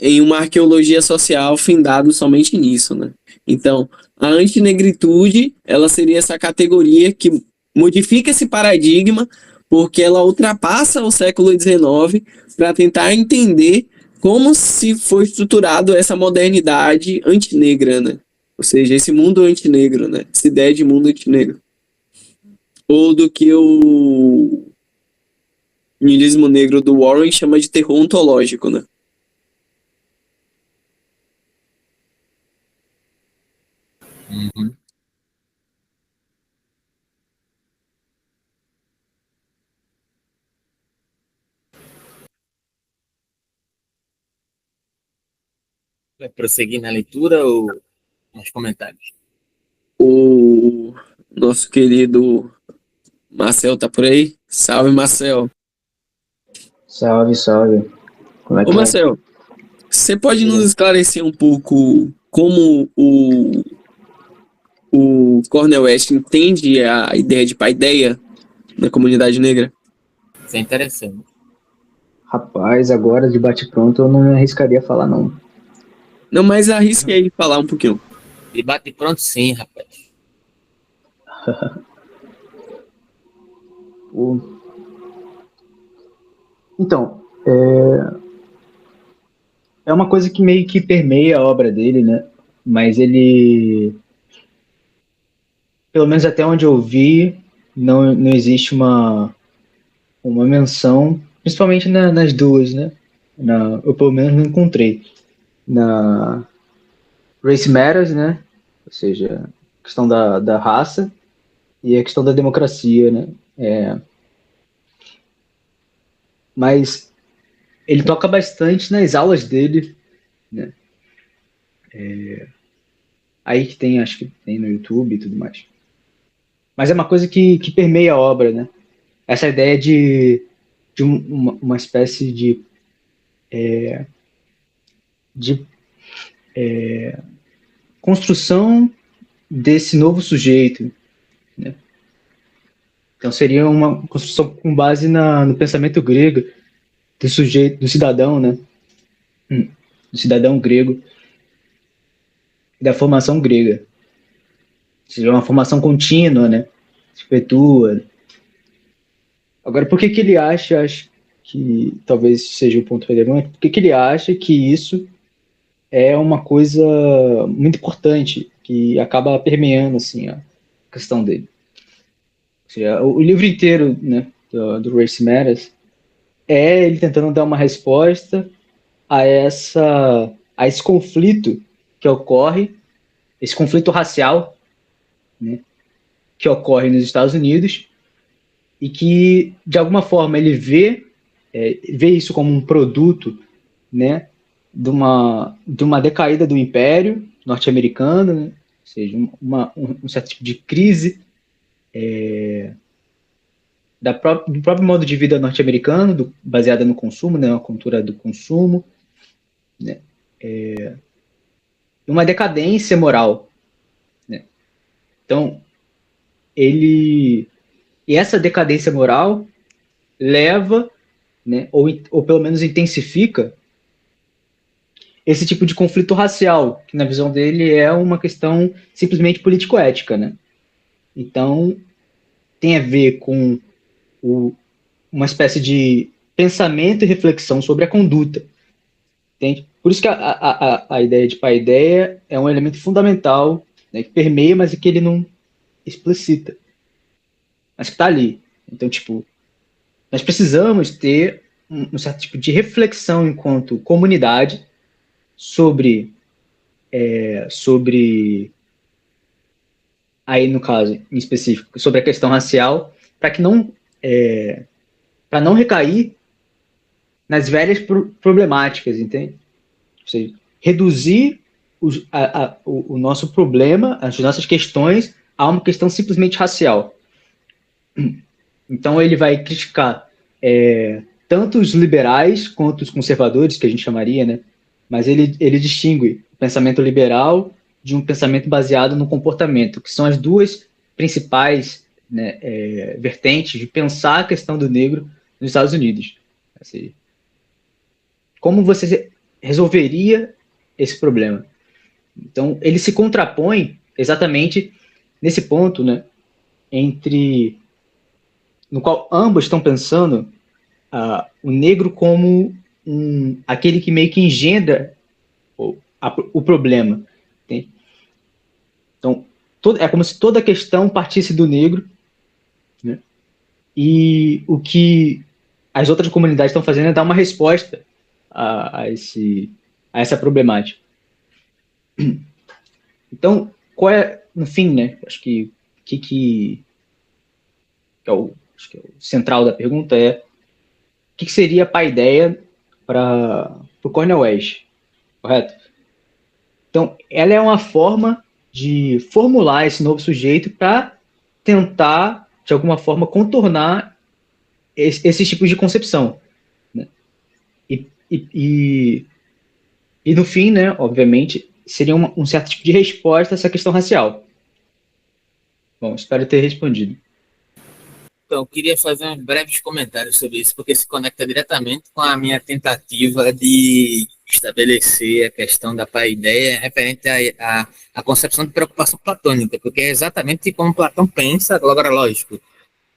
em uma arqueologia social findado somente nisso, né? Então, a antinegritude ela seria essa categoria que modifica esse paradigma porque ela ultrapassa o século XIX para tentar entender como se foi estruturado essa modernidade antinegra, né? Ou seja, esse mundo antinegro, né? Essa ideia de mundo antinegro. Ou do que o niilismo negro do Warren chama de terror ontológico, né? Uhum. Vai prosseguir na leitura ou nos comentários? O nosso querido Marcel tá por aí? Salve, Marcel. Salve, salve. Como é Ô, que vai? Marcel, você pode nos Diga. esclarecer um pouco como o Cornel West entende a ideia de paideia na comunidade negra? Isso é interessante. Rapaz, agora de bate-pronto eu não me arriscaria a falar, não. Não, mas arrisque aí falar um pouquinho. Debate pronto sim, rapaz. O- Então, É uma coisa que meio que permeia a obra dele, né? Mas ele, pelo menos até onde eu vi, não existe uma menção, principalmente nas duas, né? Eu pelo menos não encontrei. Na Race Matters, né? Ou seja, a questão da raça e a questão da democracia, né? Mas ele toca bastante nas aulas dele, né? Aí que tem, acho que tem no YouTube e tudo mais. Mas é uma coisa que permeia a obra, né? Essa ideia de uma espécie de construção desse novo sujeito, né? Então seria uma construção com base no pensamento grego do sujeito, do cidadão, né? Do cidadão grego e da formação grega. Seria uma formação contínua, né? Se perpetua. Agora, por que que ele acho que talvez seja o ponto relevante? Por que que ele acha que isso é uma coisa muito importante que acaba permeando assim a questão dele? Ou seja, o livro inteiro, né, do Race Matters é ele tentando dar uma resposta a esse conflito que ocorre, esse conflito racial, né, que ocorre nos Estados Unidos e que de alguma forma ele vê isso como um produto, né, de uma decaída do Império norte-americano, né, ou seja, um certo tipo de crise do próprio modo de vida norte-americano, baseada no consumo, né, uma cultura do consumo, né, uma decadência moral, né. Então, ele e essa decadência moral leva, né, ou pelo menos intensifica esse tipo de conflito racial, que na visão dele é uma questão simplesmente político-ética, né? Então, tem a ver com uma espécie de pensamento e reflexão sobre a conduta, entende? Por isso que a ideia de paideia é um elemento fundamental, né, que permeia, mas que ele não explicita, mas que está ali. Então, tipo, nós precisamos ter um certo tipo de reflexão enquanto comunidade sobre aí no caso em específico, sobre a questão racial, para que para não recair nas velhas problemáticas, entende? Ou seja, reduzir o nosso problema, as nossas questões, a uma questão simplesmente racial. Então ele vai criticar tanto os liberais quanto os conservadores, que a gente chamaria, né? Mas ele distingue o pensamento liberal de um pensamento baseado no comportamento, que são as duas principais, né, vertentes de pensar a questão do negro nos Estados Unidos. Assim, como você resolveria esse problema? Então, ele se contrapõe exatamente nesse ponto, né, no qual ambos estão pensando o negro como aquele que meio que engendra o problema. Entende? Então, é como se toda a questão partisse do negro, né? E o que as outras comunidades estão fazendo é dar uma resposta a essa problemática. Então, no fim, né? Acho que acho que é o central da pergunta é o que seria a paideia para o Cornel West, correto? Então, ela é uma forma de formular esse novo sujeito para tentar, de alguma forma, contornar esses tipos de concepção, né? E no fim, né, obviamente, seria um certo tipo de resposta a essa questão racial. Bom, espero ter respondido. Então, eu queria fazer uns breves comentários sobre isso, porque se conecta diretamente com a minha tentativa de estabelecer a questão da paideia referente à concepção de preocupação platônica, porque é exatamente como Platão pensa, agora lógico,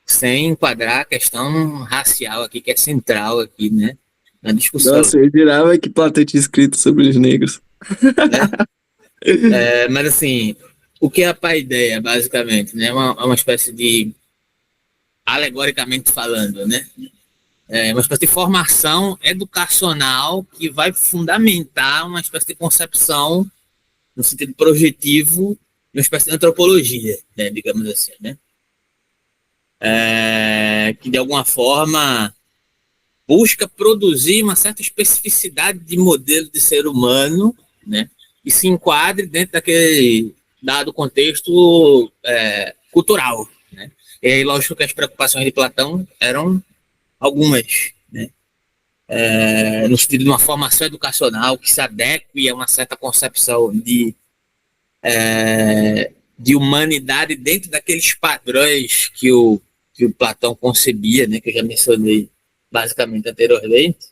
sem enquadrar a questão racial aqui, que é central aqui, né, na discussão. Nossa, eu jurava que Platão tinha escrito sobre os negros. Mas assim, o que é a paideia, basicamente, né? Uma espécie de, alegoricamente falando, né? É uma espécie de formação educacional que vai fundamentar uma espécie de concepção no sentido projetivo, uma espécie de antropologia, né? Digamos assim, né? Que de alguma forma busca produzir uma certa especificidade de modelo de ser humano, né? E se enquadre dentro daquele dado contexto cultural, né? E aí, lógico que as preocupações de Platão eram algumas, né? No sentido de uma formação educacional que se adeque a uma certa concepção de humanidade dentro daqueles padrões que o Platão concebia, né? Que eu já mencionei basicamente anteriormente,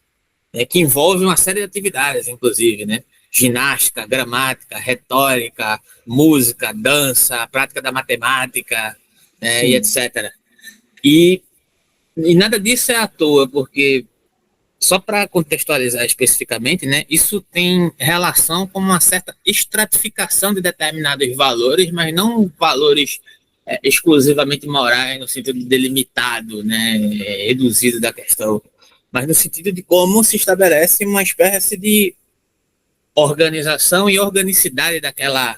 né, que envolve uma série de atividades, inclusive, né? Ginástica, gramática, retórica, música, dança, prática da matemática, né, e etc. E nada disso é à toa, porque, só para contextualizar especificamente, né, isso tem relação com uma certa estratificação de determinados valores, mas não valores exclusivamente morais, no sentido delimitado, né, reduzido da questão, mas no sentido de como se estabelece uma espécie de organização e organicidade daquele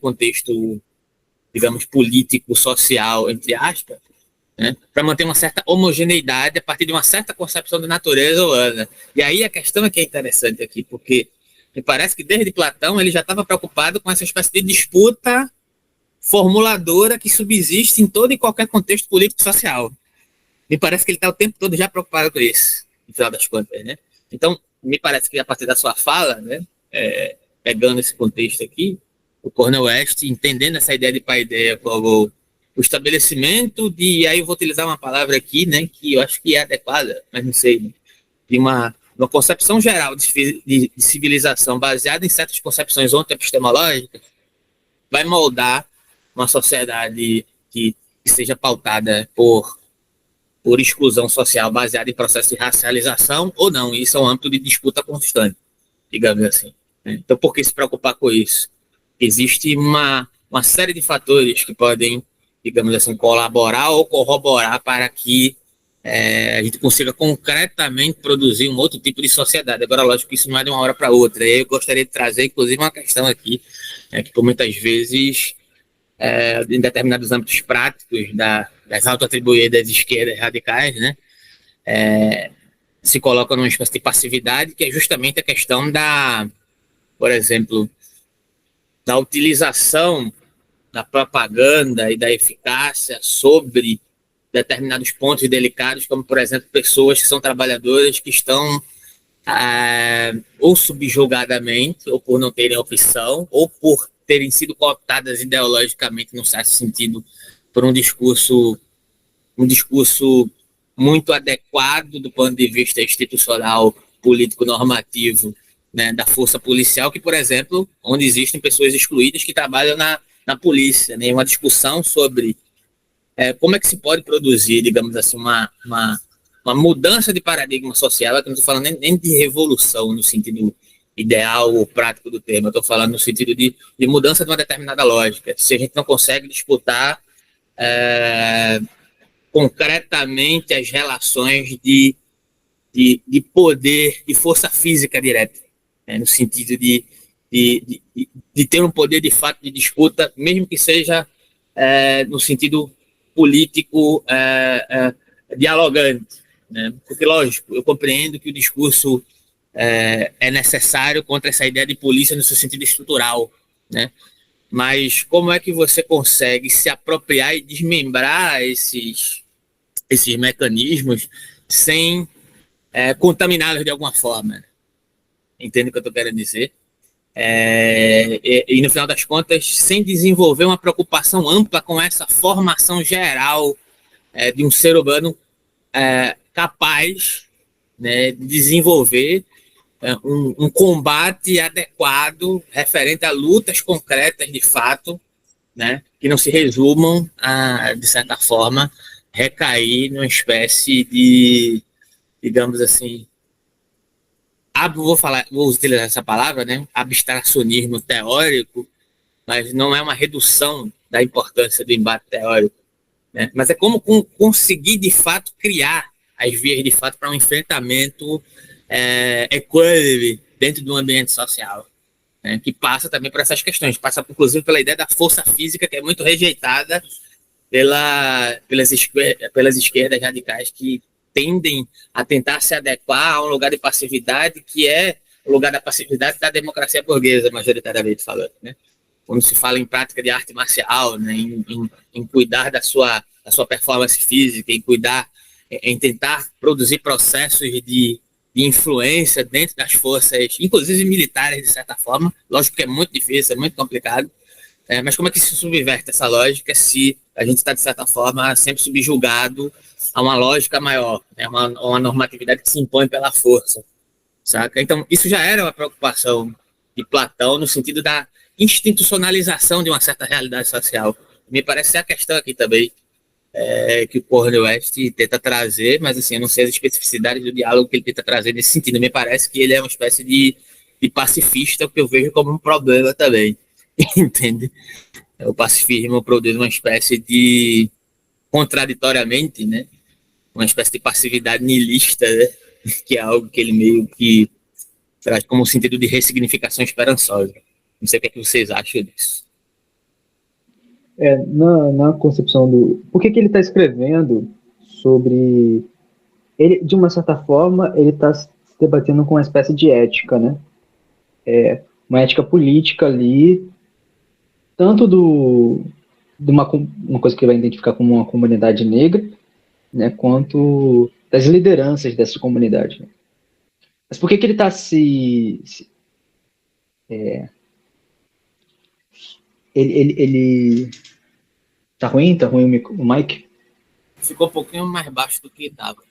contexto, digamos, político, social, entre aspas, né, para manter uma certa homogeneidade a partir de uma certa concepção de natureza humana. E aí a questão é que é interessante aqui, porque me parece que desde Platão ele já estava preocupado com essa espécie de disputa formuladora que subsiste em todo e qualquer contexto político e social. Me parece que ele está o tempo todo já preocupado com isso, no final das contas, né? Então, me parece que a partir da sua fala, né, pegando esse contexto aqui, o Cornel West, entendendo essa ideia de paideia como o estabelecimento de, aí eu vou utilizar uma palavra aqui, né, que eu acho que é adequada, mas não sei, né, de uma concepção geral de civilização baseada em certas concepções ontoepistemológicas, vai moldar uma sociedade que seja pautada por exclusão social baseada em processo de racialização ou não. Isso é um âmbito de disputa constante, digamos assim. Então, por que se preocupar com isso? Existe uma série de fatores que podem, digamos assim, colaborar ou corroborar para que a gente consiga concretamente produzir um outro tipo de sociedade. Agora, lógico que isso não é de uma hora para outra. Eu gostaria de trazer, inclusive, uma questão aqui, que por muitas vezes, em determinados âmbitos práticos das autoatribuídas esquerdas radicais, né, se coloca numa espécie de passividade, que é justamente a questão por exemplo, da utilização da propaganda e da eficácia sobre determinados pontos delicados, como, por exemplo, pessoas que são trabalhadoras que estão ou subjugadamente, ou por não terem opção, ou por terem sido cooptadas ideologicamente, num certo sentido, por um discurso muito adequado do ponto de vista institucional, político, normativo, né, da força policial, que, por exemplo, onde existem pessoas excluídas que trabalham na polícia, né, uma discussão sobre como é que se pode produzir, digamos assim, uma mudança de paradigma social. Eu não estou falando nem de revolução no sentido ideal ou prático do termo, eu estou falando no sentido de mudança de uma determinada lógica. Se a gente não consegue disputar concretamente as relações de poder, de força física direta, né, no sentido de ter um poder de fato de disputa, mesmo que seja no sentido político dialogante, né? Porque, lógico, eu compreendo que o discurso é necessário contra essa ideia de polícia no seu sentido estrutural, né? Mas como é que você consegue se apropriar e desmembrar esses mecanismos sem contaminá-los de alguma forma? Entende o que eu estou querendo dizer? E no final das contas, sem desenvolver uma preocupação ampla com essa formação geral de um ser humano capaz, né, de desenvolver um combate adequado referente a lutas concretas de fato, né, que não se resumam a, de certa forma, recair numa espécie digamos assim, vou utilizar essa palavra, né? Abstracionismo teórico, mas não é uma redução da importância do embate teórico, né? Mas é como conseguir de fato criar as vias de fato para um enfrentamento equânime dentro de um ambiente social, né? Que passa também por essas questões, passa inclusive pela ideia da força física, que é muito rejeitada pelas esquerdas radicais, que tendem a tentar se adequar a um lugar de passividade que é o lugar da passividade da democracia burguesa, majoritariamente falando, né? Quando se fala em prática de arte marcial, né? Em cuidar da sua performance física, em cuidar, em tentar produzir processos de influência dentro das forças, inclusive militares, de certa forma. Lógico que é muito difícil, é muito complicado, mas como é que se subverte essa lógica se a gente está, de certa forma, sempre subjugado a uma lógica maior, né? Uma normatividade que se impõe pela força, saca? Então, isso já era uma preocupação de Platão no sentido da institucionalização de uma certa realidade social. Me parece ser a questão aqui também, que o Cornel West tenta trazer, mas assim, eu não sei as especificidades do diálogo que ele tenta trazer nesse sentido. Me parece que ele é uma espécie de pacifista, que eu vejo como um problema também, entende? O pacifismo produz uma espécie de, contraditoriamente, né, uma espécie de passividade niilista, né, que é algo que ele meio que traz como um sentido de ressignificação esperançosa. Não sei o que é que vocês acham disso. Na concepção do... Por que ele está escrevendo sobre... Ele, de uma certa forma, ele está se debatendo com uma espécie de ética, né? Uma ética política ali, tanto de uma coisa que ele vai identificar como uma comunidade negra, né, quanto das lideranças dessa comunidade, né? Mas por que ele está ele tá ruim? Tá ruim o mic? Ficou um pouquinho mais baixo do que estava.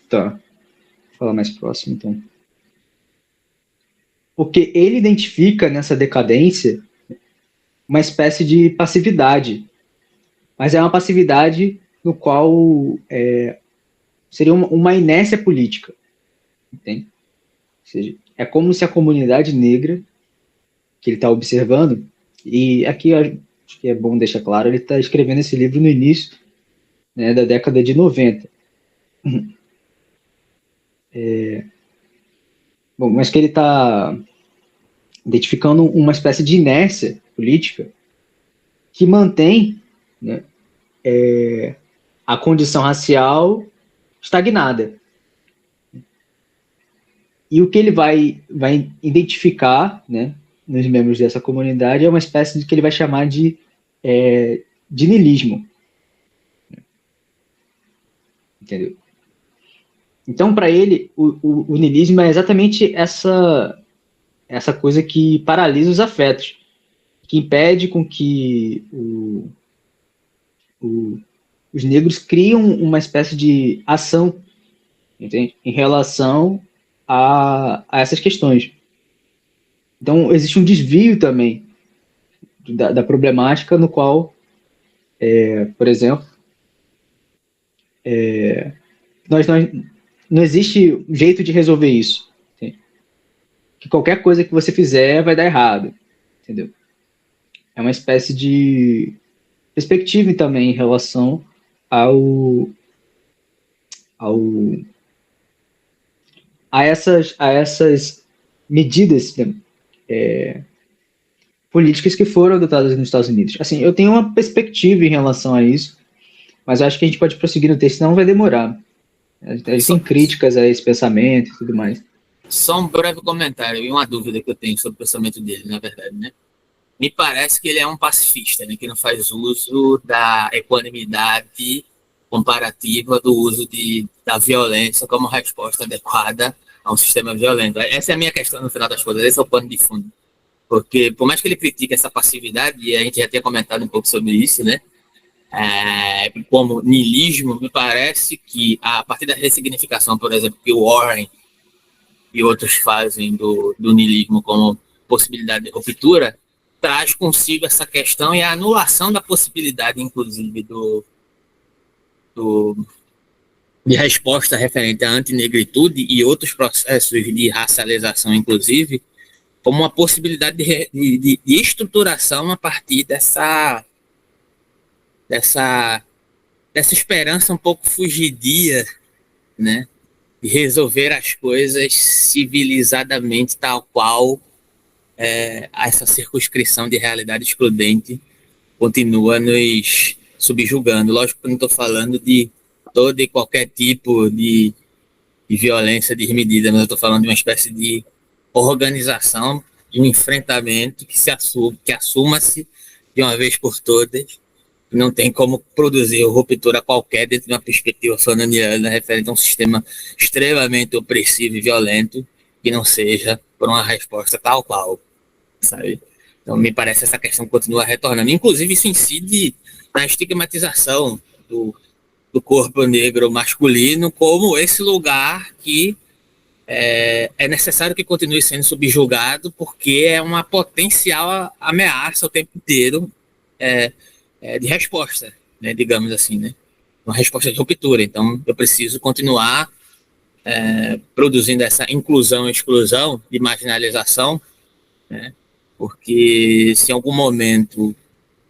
Tá. Vou falar mais próximo, então. Porque ele identifica nessa decadência uma espécie de passividade. Mas é uma passividade no qual seria uma inércia política. Entende? Ou seja, é como se a comunidade negra que ele está observando, e aqui acho que é bom deixar claro, ele está escrevendo esse livro no início, né, da década de 90. Bom, mas que ele está identificando uma espécie de inércia política que mantém, né, a condição racial estagnada. E o que ele vai identificar, né, nos membros dessa comunidade é uma espécie de que ele vai chamar de niilismo. Entendeu? Então, para ele, o niilismo é exatamente essa coisa que paralisa os afetos, que impede com que os negros criam uma espécie de ação, entende? Em relação a essas questões. Então, existe um desvio também da problemática no qual, por exemplo, não existe jeito de resolver isso. Entende? Que qualquer coisa que você fizer vai dar errado. Entendeu? É uma espécie de perspectiva também em relação a essas medidas políticas que foram adotadas nos Estados Unidos. Assim, eu tenho uma perspectiva em relação a isso, mas eu acho que a gente pode prosseguir no texto, senão vai demorar. Tem críticas a esse pensamento e tudo mais. Só um breve comentário e uma dúvida que eu tenho sobre o pensamento dele, na verdade, né? Me parece que ele é um pacifista, né, que não faz uso da equanimidade comparativa do uso da violência como resposta adequada a um sistema violento. Essa é a minha questão no final das contas, esse é o pano de fundo. Porque, por mais que ele critique essa passividade, e a gente já tinha comentado um pouco sobre isso, né, como niilismo, me parece que a partir da ressignificação, por exemplo, que o Warren e outros fazem do niilismo como possibilidade de ruptura, traz consigo essa questão e a anulação da possibilidade, inclusive, de resposta referente à antinegritude e outros processos de racialização, inclusive, como uma possibilidade de estruturação a partir dessa esperança um pouco fugidia, né, de resolver as coisas civilizadamente, tal qual essa circunscrição de realidade excludente continua nos subjugando. Lógico que eu não estou falando de todo e qualquer tipo de violência desmedida, mas eu estou falando de uma espécie de organização, de um enfrentamento que assuma-se de uma vez por todas. Não tem como produzir ruptura qualquer dentro de uma perspectiva fananiana referente a um sistema extremamente opressivo e violento que não seja por uma resposta tal qual, sabe? Então, me parece essa questão continua retornando. Inclusive, isso incide na estigmatização do corpo negro masculino como esse lugar que é necessário que continue sendo subjugado porque é uma potencial ameaça o tempo inteiro de resposta, né, digamos assim, né? Uma resposta de ruptura. Então, eu preciso continuar produzindo essa inclusão e exclusão de marginalização, né? Porque se em algum momento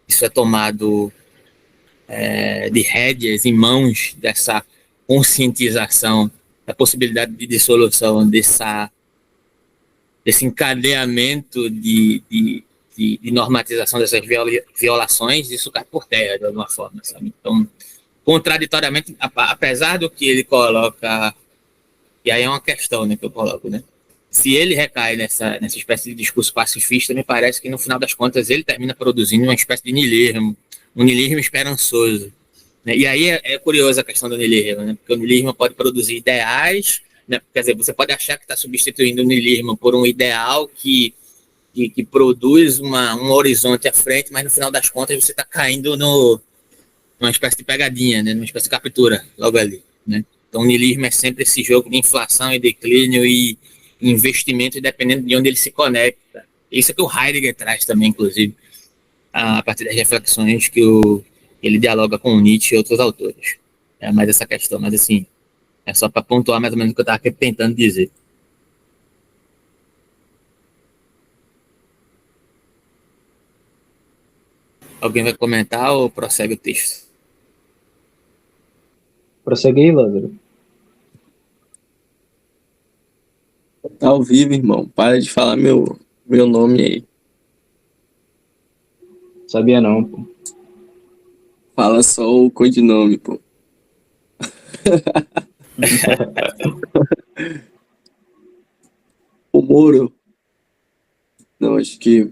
isso é tomado de rédeas em mãos dessa conscientização da possibilidade de dissolução desse encadeamento de normatização dessas violações, isso cai por terra de alguma forma, sabe? Então, contraditoriamente, apesar do que ele coloca, e aí é uma questão, né, que eu coloco, né? Se ele recai nessa espécie de discurso pacifista, me parece que no final das contas ele termina produzindo uma espécie de niilismo, um niilismo esperançoso, né? E aí é curiosa a questão do niilismo, né? Porque o niilismo pode produzir ideais, né? Quer dizer, você pode achar que está substituindo o niilismo por um ideal que produz um horizonte à frente, mas no final das contas você está caindo numa espécie de pegadinha, né? Numa espécie de captura logo ali, né? Então o niilismo é sempre esse jogo de inflação e declínio e investimento, dependendo de onde ele se conecta. Isso é que o Heidegger traz também, inclusive, a partir das reflexões que ele dialoga com o Nietzsche e outros autores. É mais essa questão, mas assim, é só para pontuar mais ou menos o que eu estava tentando dizer. Alguém vai comentar ou prossegue o texto? Prossegue aí, Lázaro. Tá ao vivo, irmão. Para de falar meu nome aí. Sabia não, pô. Fala só o codinome, pô. O Moro. Não, acho que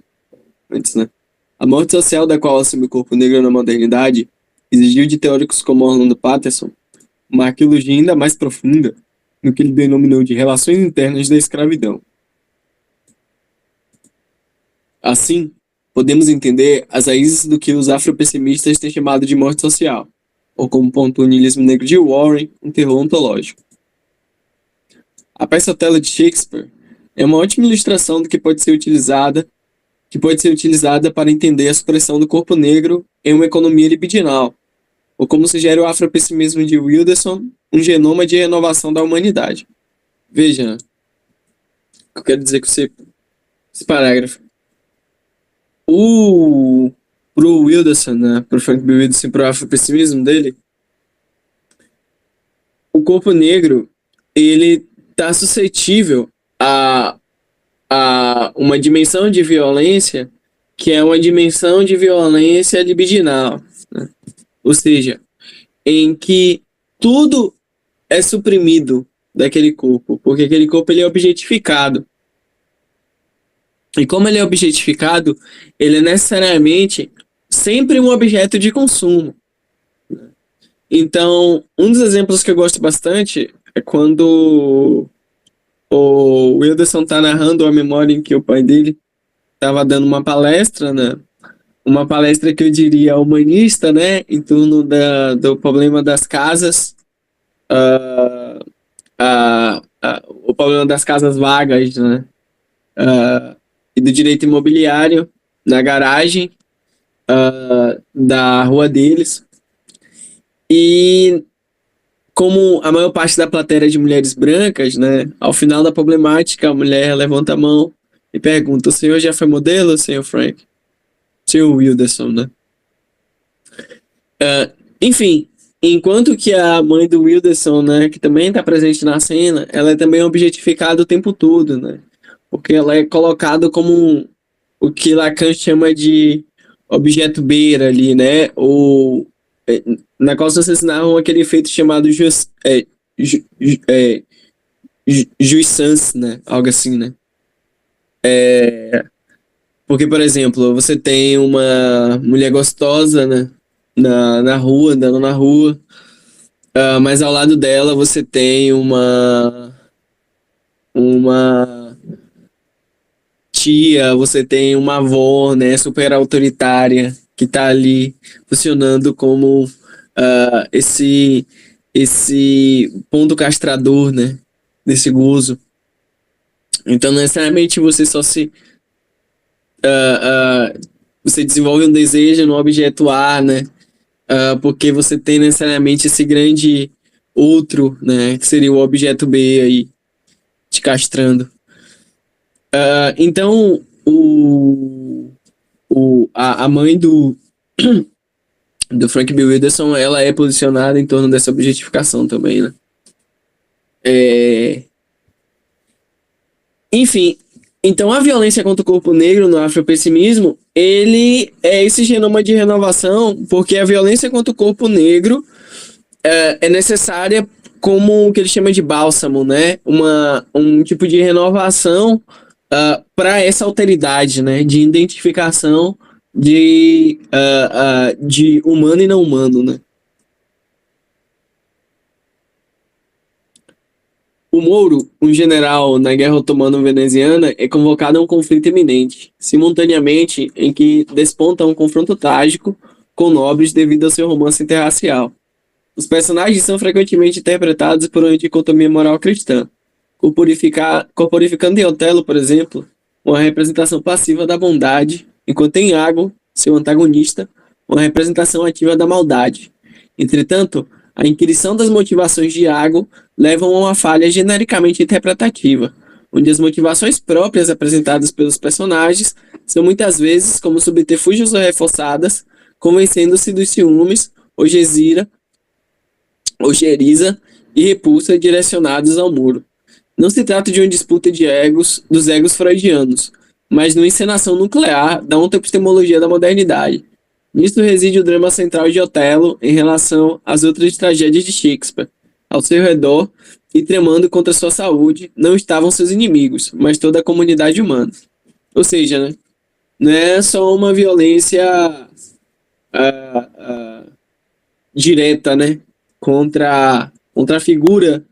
antes, né? A morte social da qual assume o corpo negro na modernidade exigiu de teóricos como Orlando Patterson uma arqueologia ainda mais profunda no que ele denominou de relações internas da escravidão. Assim, podemos entender as raízes do que os afropessimistas têm chamado de morte social, ou como pontua o niilismo negro de Warren, um terror ontológico. A peça Otelo de Shakespeare é uma ótima ilustração do que pode ser utilizada para entender a supressão do corpo negro em uma economia libidinal, ou como sugere o afropessimismo de Wilderson, um genoma de renovação da humanidade. Veja, eu quero dizer que esse parágrafo. Pro Wilderson, né, pro Frank B. Wilderson, pro afropessimismo dele, o corpo negro, ele tá suscetível a uma dimensão de violência que é uma dimensão de violência libidinal, né? Ou seja, em que tudo é suprimido daquele corpo, porque aquele corpo ele é objetificado. E como ele é objetificado, ele é necessariamente sempre um objeto de consumo. Então, um dos exemplos que eu gosto bastante é quando o Wilderson está narrando a memória em que o pai dele estava dando uma palestra, né? Uma palestra que eu diria humanista, né? Em torno do problema das casas, o problema das casas vagas, né? E do direito imobiliário na garagem da rua deles. E como a maior parte da plateia é de mulheres brancas, né? Ao final da problemática, a mulher levanta a mão e pergunta: o senhor já foi modelo, senhor Frank? Senhor Wilderson, né? Enfim, enquanto que a mãe do Wilderson, né, que também está presente na cena, ela é também objetificada o tempo todo, né? Porque ela é colocada como o que Lacan chama de objeto beira ali, né? Ou na qual vocês narram aquele efeito chamado jouissance, né? Algo assim, né? Porque, por exemplo, você tem uma mulher gostosa, né? Na rua, andando na rua, mas ao lado dela você tem uma tia, você tem uma avó, né, super autoritária, que tá ali funcionando como esse ponto castrador, né, desse gozo. Então, não necessariamente você só se você desenvolve um desejo no objeto A, né, porque você tem necessariamente esse grande outro, né, que seria o objeto B aí, te castrando. Então, a mãe do Frank B. Wilderson, ela é posicionada em torno dessa objetificação também, né? Enfim, então a violência contra o corpo negro no afropessimismo, ele é esse genoma de renovação, porque a violência contra o corpo negro é necessária como o que ele chama de bálsamo, né? Um tipo de renovação para essa alteridade, né? De identificação de humano e não humano, né? O Mouro, um general na Guerra Otomano-Veneziana, é convocado a um conflito iminente, simultaneamente em que desponta um confronto trágico com nobres devido ao seu romance interracial. Os personagens são frequentemente interpretados por uma dicotomia moral cristã, corporificando em Otelo, por exemplo, uma representação passiva da bondade, enquanto em Iago, seu antagonista, uma representação ativa da maldade. Entretanto, a inquirição das motivações de Iago levam a uma falha genericamente interpretativa, onde as motivações próprias apresentadas pelos personagens são muitas vezes como subterfúgios ou reforçadas, convencendo-se dos ciúmes, ojeriza e repulsa direcionados ao muro. Não se trata de uma disputa de egos, dos egos freudianos, mas de uma encenação nuclear da ontoepistemologia da modernidade. Nisto reside o drama central de Otelo em relação às outras tragédias de Shakespeare. Ao seu redor, e tramando contra sua saúde, não estavam seus inimigos, mas toda a comunidade humana. Ou seja, né, não é só uma violência direta, né, contra a figura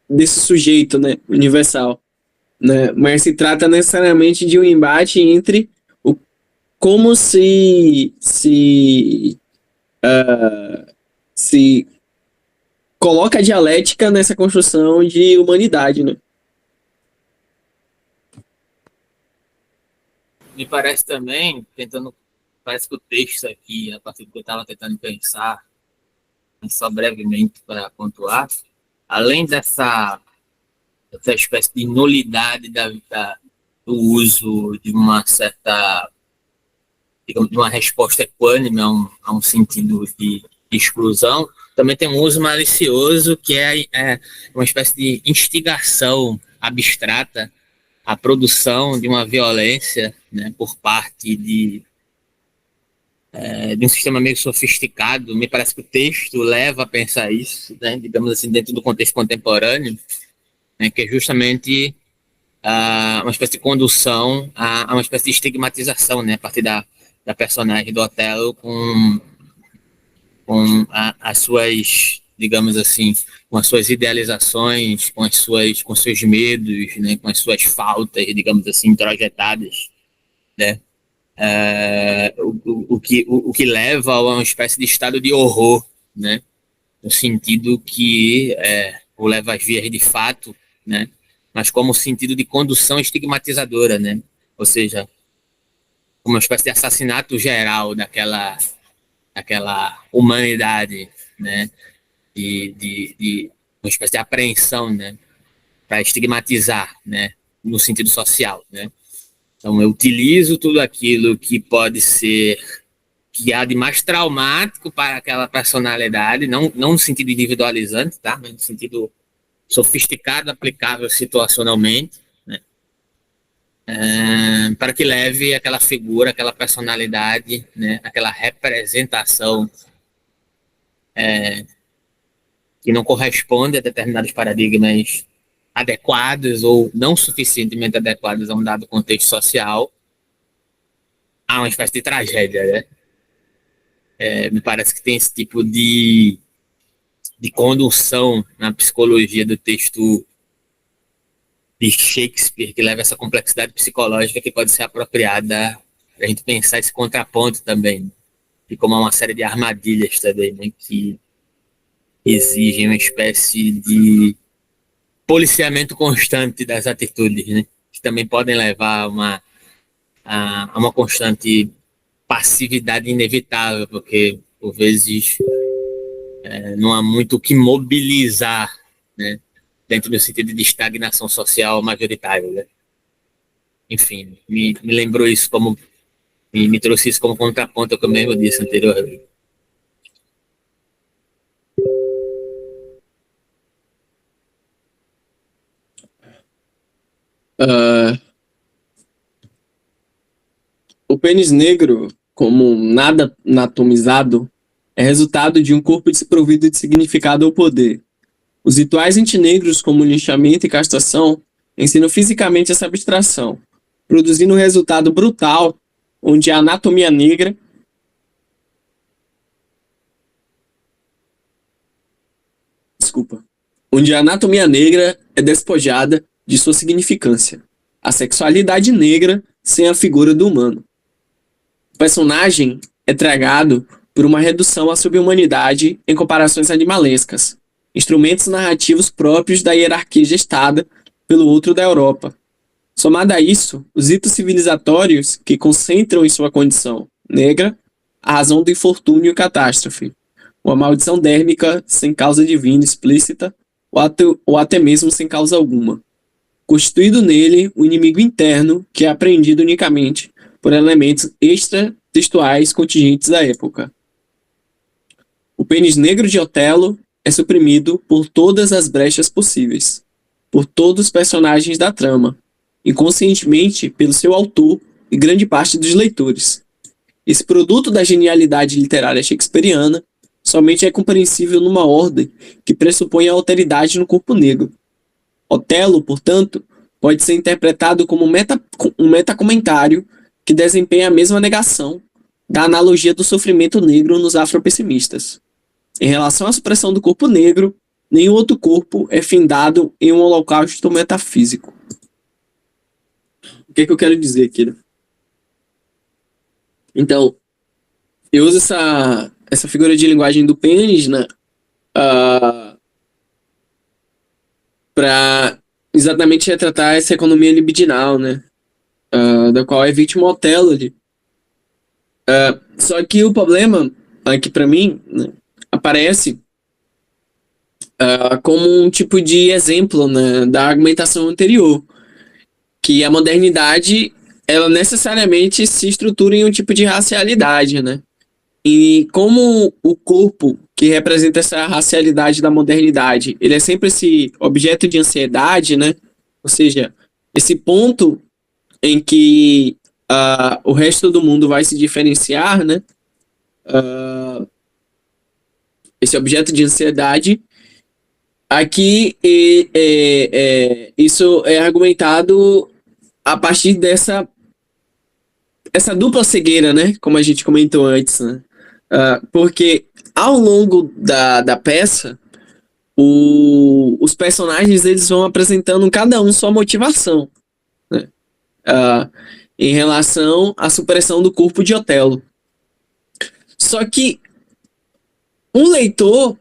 desse sujeito, né, universal, né, mas se trata necessariamente de um embate entre como se coloca a dialética nessa construção de humanidade, né? Me parece também, parece que o texto aqui, a partir do que eu estava tentando pensar, só brevemente para pontuar, além dessa espécie de nulidade do uso de uma certa, digamos, de uma resposta equânime a um sentido de exclusão, também tem um uso malicioso que é uma espécie de instigação abstrata à produção de uma violência, né, por parte de um sistema meio sofisticado. Me parece que o texto leva a pensar isso, né, digamos assim, dentro do contexto contemporâneo, né, que é justamente uma espécie de condução a uma espécie de estigmatização, né, a partir da personagem do Otelo com as suas, digamos assim, com as suas idealizações, com seus medos, né, com as suas faltas, digamos assim, introjetadas, né, o que leva a uma espécie de estado de horror, né, no sentido que o leva às vias de fato, né, mas como sentido de condução estigmatizadora, né, ou seja, como uma espécie de assassinato geral aquela humanidade, né, de uma espécie de apreensão, né, para estigmatizar, né, no sentido social, né. Então eu utilizo tudo aquilo que pode ser que há de mais traumático para aquela personalidade, não no sentido individualizante, tá, mas no sentido sofisticado, aplicável situacionalmente, né, para que leve aquela figura, aquela personalidade, né, aquela representação que não corresponde a determinados paradigmas adequados ou não suficientemente adequados a um dado contexto social, a uma espécie de tragédia, né? Me parece que tem esse tipo de condução na psicologia do texto de Shakespeare, que leva essa complexidade psicológica que pode ser apropriada para a gente pensar esse contraponto também, e como há uma série de armadilhas também, né, que exigem uma espécie de policiamento constante das atitudes, né, que também podem levar a uma constante passividade inevitável, porque por vezes não há muito o que mobilizar, né, dentro do sentido de estagnação social majoritária, né? Enfim, me lembrou isso como me trouxe isso como contraponto ao que eu mesmo disse anteriormente. O pênis negro, como nada anatomizado, é resultado de um corpo desprovido de significado ou poder. Os rituais antinegros, como linchamento e castração, ensinam fisicamente essa abstração, produzindo um resultado brutal, onde a anatomia negra onde a anatomia negra é despojada de sua significância. A sexualidade negra sem a figura do humano. O personagem é tragado por uma redução à subhumanidade em comparações animalescas, instrumentos narrativos próprios da hierarquia gestada pelo outro da Europa. Somado a isso, os ritos civilizatórios que concentram em sua condição negra a razão do infortúnio e catástrofe, uma maldição dérmica sem causa divina explícita ou até mesmo sem causa alguma, constituído nele o inimigo interno que é apreendido unicamente por elementos extratextuais contingentes da época. O pênis negro de Otelo é suprimido por todas as brechas possíveis, por todos os personagens da trama, inconscientemente pelo seu autor e grande parte dos leitores. Esse produto da genialidade literária shakespeariana somente é compreensível numa ordem que pressupõe a alteridade no corpo negro. Otelo, portanto, pode ser interpretado como um metacomentário que desempenha a mesma negação da analogia do sofrimento negro nos afropessimistas. Em relação à supressão do corpo negro, nenhum outro corpo é findado em um holocausto metafísico. O que eu quero dizer aqui? Né? Então, eu uso essa figura de linguagem do pênis, né, para exatamente retratar essa economia libidinal, né, da qual é vítima Otelo ali. Só que o problema aqui para mim, né, aparece como um tipo de exemplo, né, da argumentação anterior, que a modernidade ela necessariamente se estrutura em um tipo de racialidade, né? E como o corpo que representa essa racialidade da modernidade, ele é sempre esse objeto de ansiedade, né? Ou seja, esse ponto em que o resto do mundo vai se diferenciar, né? Esse objeto de ansiedade, aqui isso é argumentado a partir dessa dupla cegueira, né? Como a gente comentou antes, né? Porque ao longo da peça, os personagens eles vão apresentando cada um sua motivação, né? Em relação à supressão do corpo de Otelo. Só que um leitor,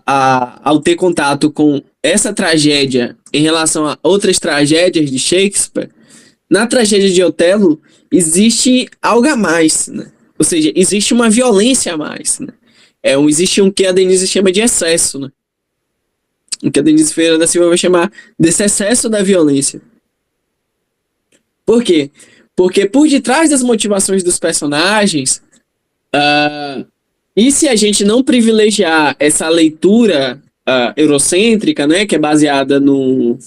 ao ter contato com essa tragédia em relação a outras tragédias de Shakespeare, na tragédia de Otelo existe algo a mais, né? Ou seja, existe uma violência a mais, né? Existe um que a Denise chama de excesso, né? O que a Denise Ferreira da Silva vai chamar desse excesso da violência. Por quê? Porque por detrás das motivações dos personagens, e se a gente não privilegiar essa leitura eurocêntrica, né, que é baseada no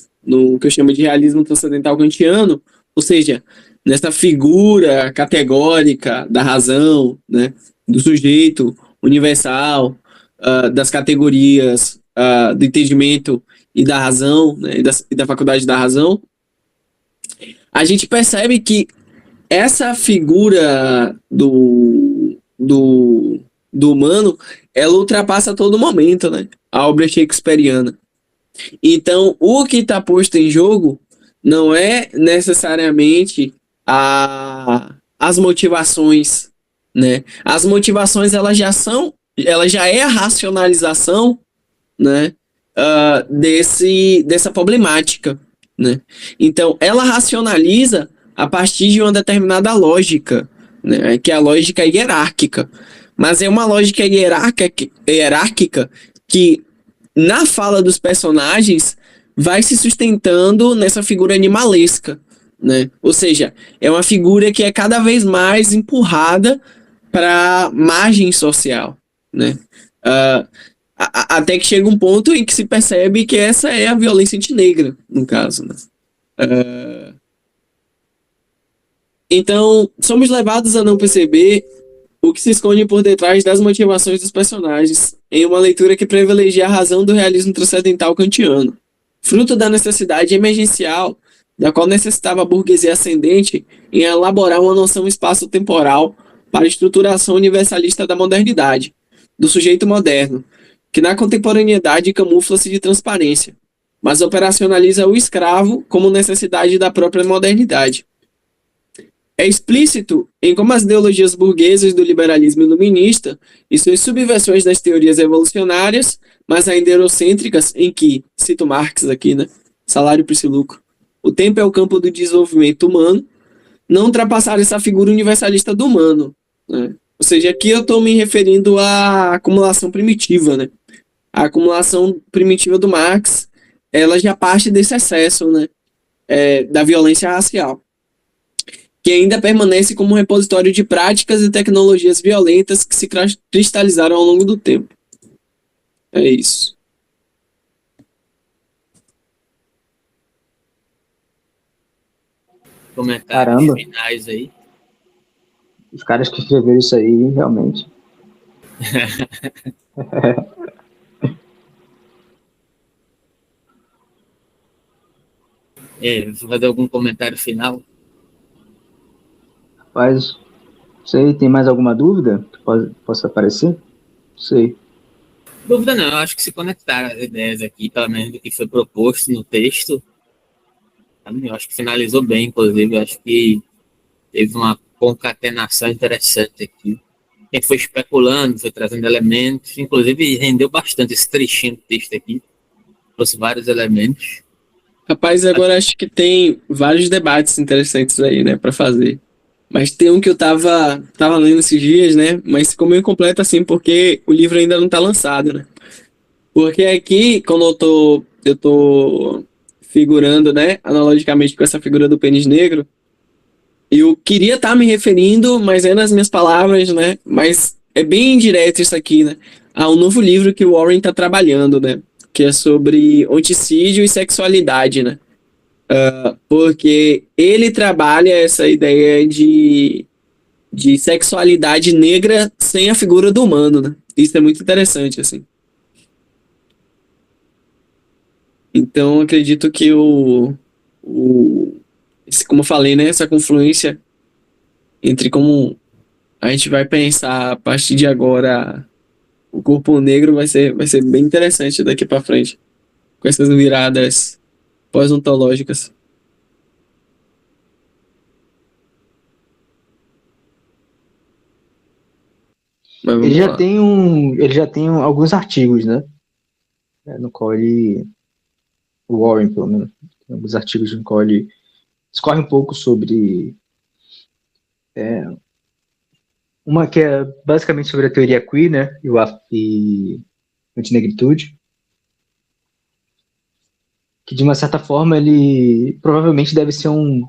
que eu chamo de realismo transcendental kantiano, ou seja, nessa figura categórica da razão, né, do sujeito universal, das categorias do entendimento e da razão, né, e da faculdade da razão, a gente percebe que essa figura do humano, ela ultrapassa a todo momento, né, a obra shakespeariana. Então, o que está posto em jogo não é necessariamente as motivações, né? As motivações, ela já é a racionalização, né, dessa problemática, né? Então, ela racionaliza a partir de uma determinada lógica, né, que é a lógica hierárquica. Mas é uma lógica hierárquica que, na fala dos personagens, vai se sustentando nessa figura animalesca, né? Ou seja, é uma figura que é cada vez mais empurrada para margem social, né? Até que chega um ponto em que se percebe que essa é a violência antinegra, no caso, né? Então, somos levados a não perceber o que se esconde por detrás das motivações dos personagens em uma leitura que privilegia a razão do realismo transcendental kantiano, fruto da necessidade emergencial da qual necessitava a burguesia ascendente em elaborar uma noção espaço-temporal para a estruturação universalista da modernidade, do sujeito moderno, que na contemporaneidade camufla-se de transparência, mas operacionaliza o escravo como necessidade da própria modernidade. É explícito em como as ideologias burguesas do liberalismo iluminista e suas subversões das teorias evolucionárias, mas ainda eurocêntricas, em que, cito Marx aqui, né, salário por esse lucro, o tempo é o campo do desenvolvimento humano, não ultrapassaram essa figura universalista do humano, né? Ou seja, aqui eu estou me referindo à acumulação primitiva, né? A acumulação primitiva do Marx, ela já parte desse excesso, né, da violência racial, que ainda permanece como repositório de práticas e tecnologias violentas que se cristalizaram ao longo do tempo. É isso. Comentários Caramba. finais aí. Os caras que escreveram isso aí, realmente. Vou fazer algum comentário final? Mas, sei, tem mais alguma dúvida que possa aparecer? Sei. Dúvida não, eu acho que se conectaram as ideias aqui, pelo menos do que foi proposto no texto, eu acho que finalizou bem, inclusive, eu acho que teve uma concatenação interessante aqui. Quem foi especulando, foi trazendo elementos, inclusive rendeu bastante esse trechinho do texto aqui, trouxe vários elementos. Rapaz, agora acho que tem vários debates interessantes aí, né, para fazer. Mas tem um que eu tava lendo esses dias, né, mas ficou meio completo assim, porque o livro ainda não tá lançado, né. Porque aqui, quando eu tô figurando, né, analogicamente com essa figura do pênis negro, eu queria estar me referindo, mas é nas minhas palavras, né, mas é bem indireto isso aqui, né, a um novo livro que o Warren tá trabalhando, né, que é sobre onticídio e sexualidade, né? Porque ele trabalha essa ideia de sexualidade negra sem a figura do humano, né? Isso é muito interessante, assim. Então, acredito que como eu falei, né? Essa confluência entre como a gente vai pensar a partir de agora o corpo negro vai ser bem interessante daqui para frente, com essas viradas pós-ontológicas. Mas vamos lá. Ele já tem alguns artigos, né? No qual o Warren, pelo menos, tem alguns artigos no qual ele discorre um pouco sobre Uma que é basicamente sobre a teoria queer, né? E antinegritude. Que de uma certa forma ele provavelmente deve ser um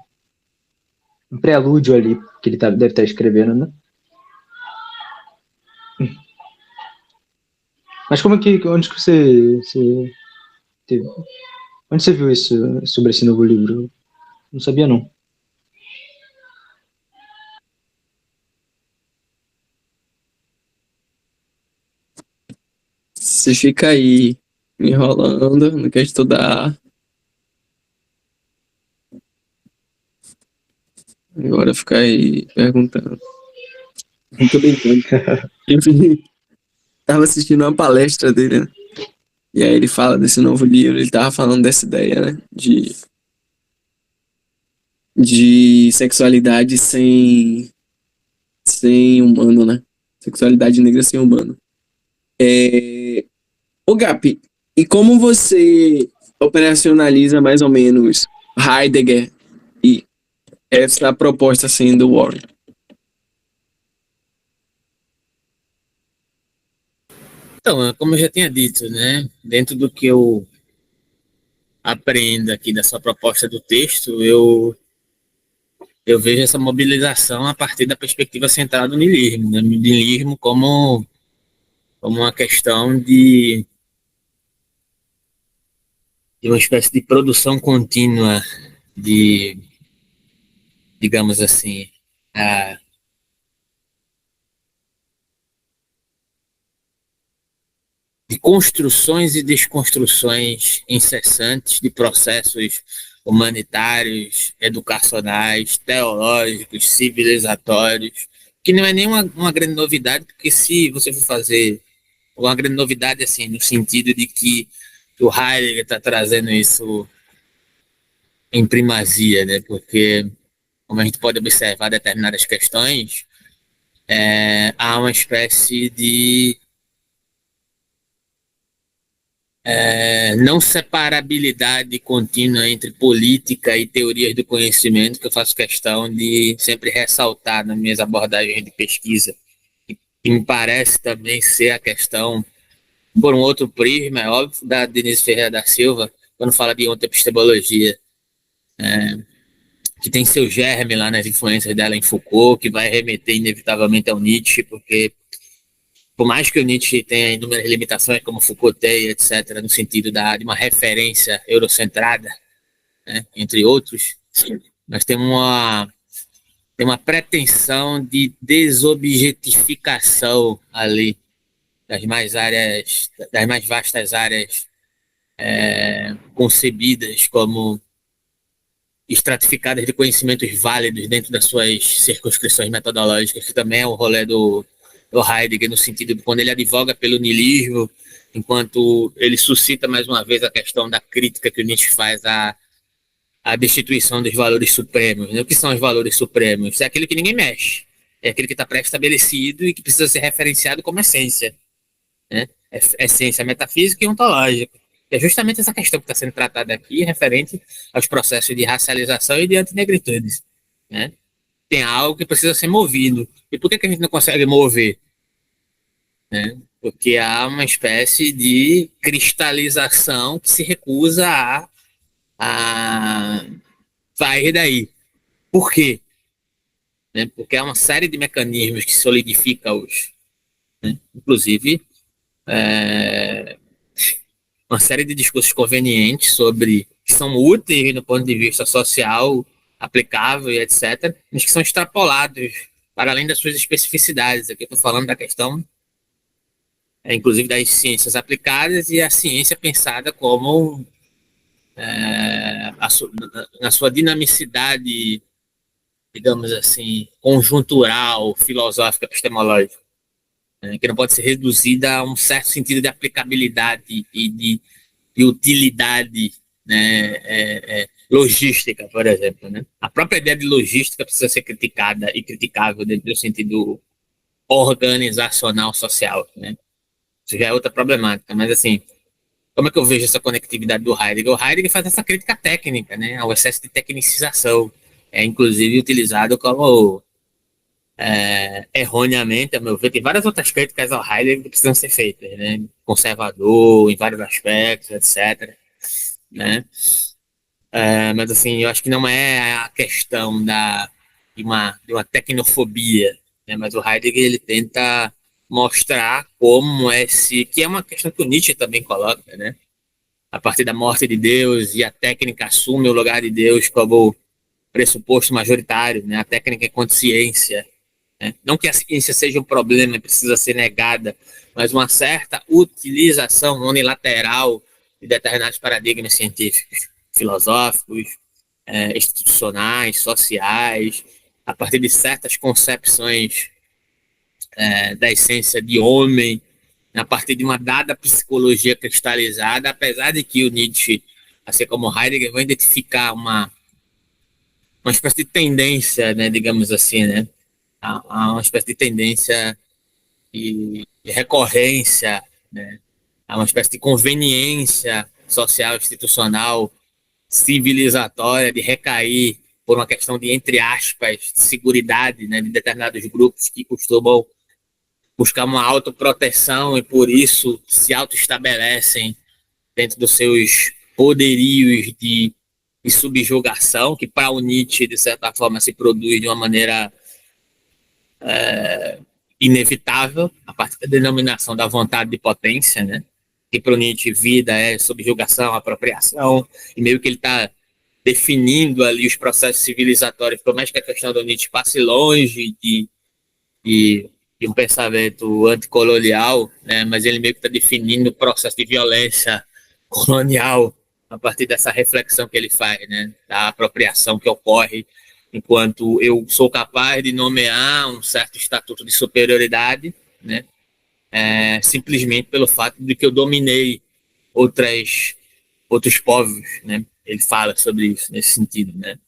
prelúdio ali que ele deve estar escrevendo, né? Mas onde que onde você viu isso sobre esse novo livro? Não sabia não. Você fica aí enrolando, não quer estudar. Agora fica aí perguntando. Não tô brincando. Eu tava assistindo uma palestra dele, né? E aí ele fala desse novo livro, ele tava falando dessa ideia, né? De sexualidade sem humano, né? Sexualidade negra sem humano. Ô Gap, e como você operacionaliza mais ou menos Heidegger e essa proposta assim do Warren? Então, como eu já tinha dito, né, dentro do que eu aprendo aqui da sua proposta do texto, eu vejo essa mobilização a partir da perspectiva central do niilismo, né, niilismo como uma questão de uma espécie de produção contínua de, digamos assim, a, de construções e desconstruções incessantes de processos humanitários, educacionais, teológicos, civilizatórios, que não é nenhuma uma grande novidade, porque se você for fazer uma grande novidade assim, no sentido de que o Heidegger está trazendo isso em primazia, né? Porque, como a gente pode observar determinadas questões, há uma espécie de não separabilidade contínua entre política e teorias do conhecimento, que eu faço questão de sempre ressaltar nas minhas abordagens de pesquisa. E me parece também ser a questão, por um outro prisma, é óbvio, da Denise Ferreira da Silva, quando fala de ontoepistemologia, que tem seu germe lá nas influências dela em Foucault, que vai remeter inevitavelmente ao Nietzsche, porque por mais que o Nietzsche tenha inúmeras limitações, como Foucault tem, etc., no sentido de uma referência eurocentrada, né, entre outros, nós temos tem uma pretensão de desobjetificação ali das mais vastas áreas concebidas como estratificadas de conhecimentos válidos dentro das suas circunscrições metodológicas, que também é o rolê do Heidegger, no sentido de quando ele advoga pelo niilismo, enquanto ele suscita mais uma vez a questão da crítica que o Nietzsche faz à destituição dos valores supremos. Né? O que são os valores supremos? É aquilo que ninguém mexe, é aquele que está pré-estabelecido e que precisa ser referenciado como essência, né? Essência metafísica e ontológica. É justamente essa questão que está sendo tratada aqui, referente aos processos de racialização e de antinegritude. Né? Tem algo que precisa ser movido. E por que a gente não consegue mover? Né? Porque há uma espécie de cristalização que se recusa a sair daí. Por quê? Né? Porque há uma série de mecanismos que solidificam né? Inclusive, uma série de discursos convenientes sobre que são úteis do ponto de vista social, aplicável e etc., mas que são extrapolados para além das suas especificidades. Aqui estou falando da questão, inclusive, das ciências aplicadas e a ciência pensada como na sua dinamicidade, digamos assim, conjuntural, filosófica, epistemológica, né, que não pode ser reduzida a um certo sentido de aplicabilidade e de utilidade, né, logística, por exemplo. Né? A própria ideia de logística precisa ser criticada e criticável dentro do sentido organizacional social. Né? Isso já é outra problemática, mas assim, como é que eu vejo essa conectividade do Heidegger? O Heidegger faz essa crítica técnica, né, ao excesso de tecnicização, inclusive utilizado como erroneamente, a meu ver, tem várias outras críticas ao Heidegger que precisam ser feitas, né? Conservador em vários aspectos, etc. Né? Mas assim, eu acho que não é a questão de uma tecnofobia, né? Mas o Heidegger ele tenta mostrar como que é uma questão que o Nietzsche também coloca, né? A partir da morte de Deus e a técnica assume o lugar de Deus como pressuposto majoritário, né? A técnica é consciência, né? Não que a ciência seja um problema e precisa ser negada, mas uma certa utilização unilateral de determinados paradigmas científicos, filosóficos, institucionais, sociais, a partir de certas concepções da essência de homem, a partir de uma dada psicologia cristalizada, apesar de que o Nietzsche, assim como o Heidegger, vai identificar uma espécie de tendência, né, digamos assim, né, a uma espécie de tendência de recorrência, né, a uma espécie de conveniência social, institucional, civilizatória, de recair por uma questão de, entre aspas, de seguridade, né, de determinados grupos que costumam buscar uma autoproteção e por isso se autoestabelecem dentro dos seus poderios de subjugação, que para o Nietzsche, de certa forma, se produz de uma maneira inevitável, a partir da denominação da vontade de potência, né? Que para o Nietzsche vida é subjugação, apropriação, e meio que ele está definindo ali os processos civilizatórios, por mais que a questão do Nietzsche passe longe de, de um pensamento anticolonial, né? Mas ele meio que está definindo o processo de violência colonial a partir dessa reflexão que ele faz, né? Da apropriação que ocorre enquanto eu sou capaz de nomear um certo estatuto de superioridade, né? Simplesmente pelo fato de que eu dominei outros povos, né? Ele fala sobre isso nesse sentido, né?